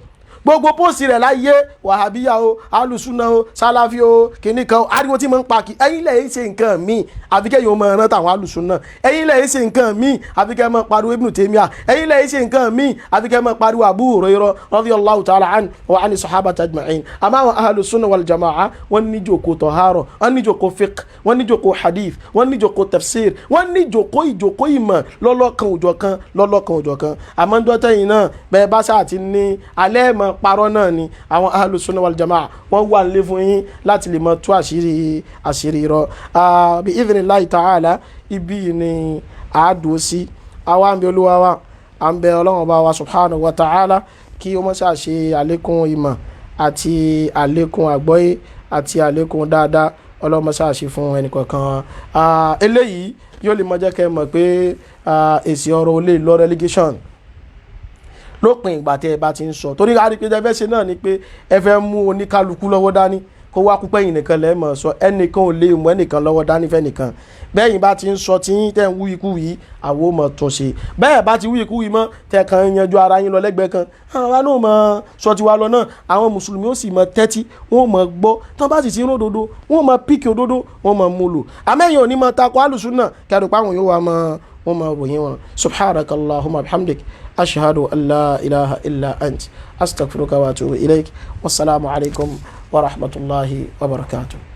gbogbo pósì rẹ̀ láyé wàhábíyà o alùsùnà o sálàfí o kìíní kan ariwo tí mo ń pa kí ẹ̀yin lẹ́yìn ṣe nǹkan míì àfikẹ́ yóò mọ ẹran táwọn alùsùnà ẹ̀yin lẹ́yìn ṣe nǹkan míì àfikẹ́ mọ pariwo Ibn Taymiyyah ẹ̀yin lẹ́yìn ṣe nǹkan míì àfikẹ́ mọ pariwo Abu Hurairah radiyallahu ta'ala anhu wa ani sahabati ajma'in àmọ́ àwọn alùsùnà wal jama'a wọ́n ní jòkó tọ̀hárọ̀ wọ́n ní jòkó fiqh wọ́n ní jòkó hadith wọ́n ní jòkó tafsir wọ́n ní ìjòkó ìmọ̀ lọ́lọ́kan òjọ̀kan àmọ́ ń dọ́tẹ̀yìn náà bẹ́ẹ̀ bá sáà ti ní alẹ́ mọ́ parọ́ náà ni àwọn ahlus sunnah wal jamaa wọ́n wà nílé fún yín láti lè mọ tú àṣírí rọ bí idhnillahi ta'ala ibi ni àádùn sí àwa ń bẹ olúwa wa à ń bẹ ọlọ́run bá wa subhanahu wa ta'ala kí ó mọ́ ṣàṣe àlékún ìmọ̀ àti àlékún àgbọ́yé àti àlékún dáadáa ọlọ́run mọ́ ṣàṣe fún ẹnìkọ̀ọ̀kan eléyìí yóò lè mọ jẹ́ kẹ́ mọ̀ pé èsì ọ̀rọ̀ olè lọ relegation lópin ìgbà tí ẹ bá ti ń sọ torí àrípéjẹ fẹ́ ṣe náà ni pé ẹ fẹ́ mú oníkálukú lọ́wọ́ dání kó wá kú pẹ́yìn nìkan lẹ́ẹ̀mọ̀ sọ ẹnìkan ò lè mú ẹnìkan lọ́wọ́ dání fẹ́ nìkan bẹ́yìn bá ti ń sọ tí yín tẹ́ ń wú ikú yìí àwọn ò mọ̀ tún ṣe bẹ́ẹ̀ bá ti wú ikú yìí mọ́ tẹ́ kan yanjú ara yín lọ lẹ́gbẹ̀ẹ́ kan àwọn náà mọ̀ sọ tiwa lọ náà àwọn mùsùlùmí ó sì mọ̀ tẹ́tí wọ́n mọ̀ gbọ́ tán bá sì ti ń òdodo wọ́n mọ̀ píkì òdodo wọ́n mọ̀ mú lò àmẹ́yìn ò ní mọ̀ takò alùsùnà kẹrù páwọn yóò wá mọ̀ wọ́n mọ̀ ròyìn wọn subhanakallahumma bihamdik ashhadu an la ilaha illa ant astaghfiruka wa atubu ilaik wassalamu alaikum wa rahmatullahi wa barakatuh.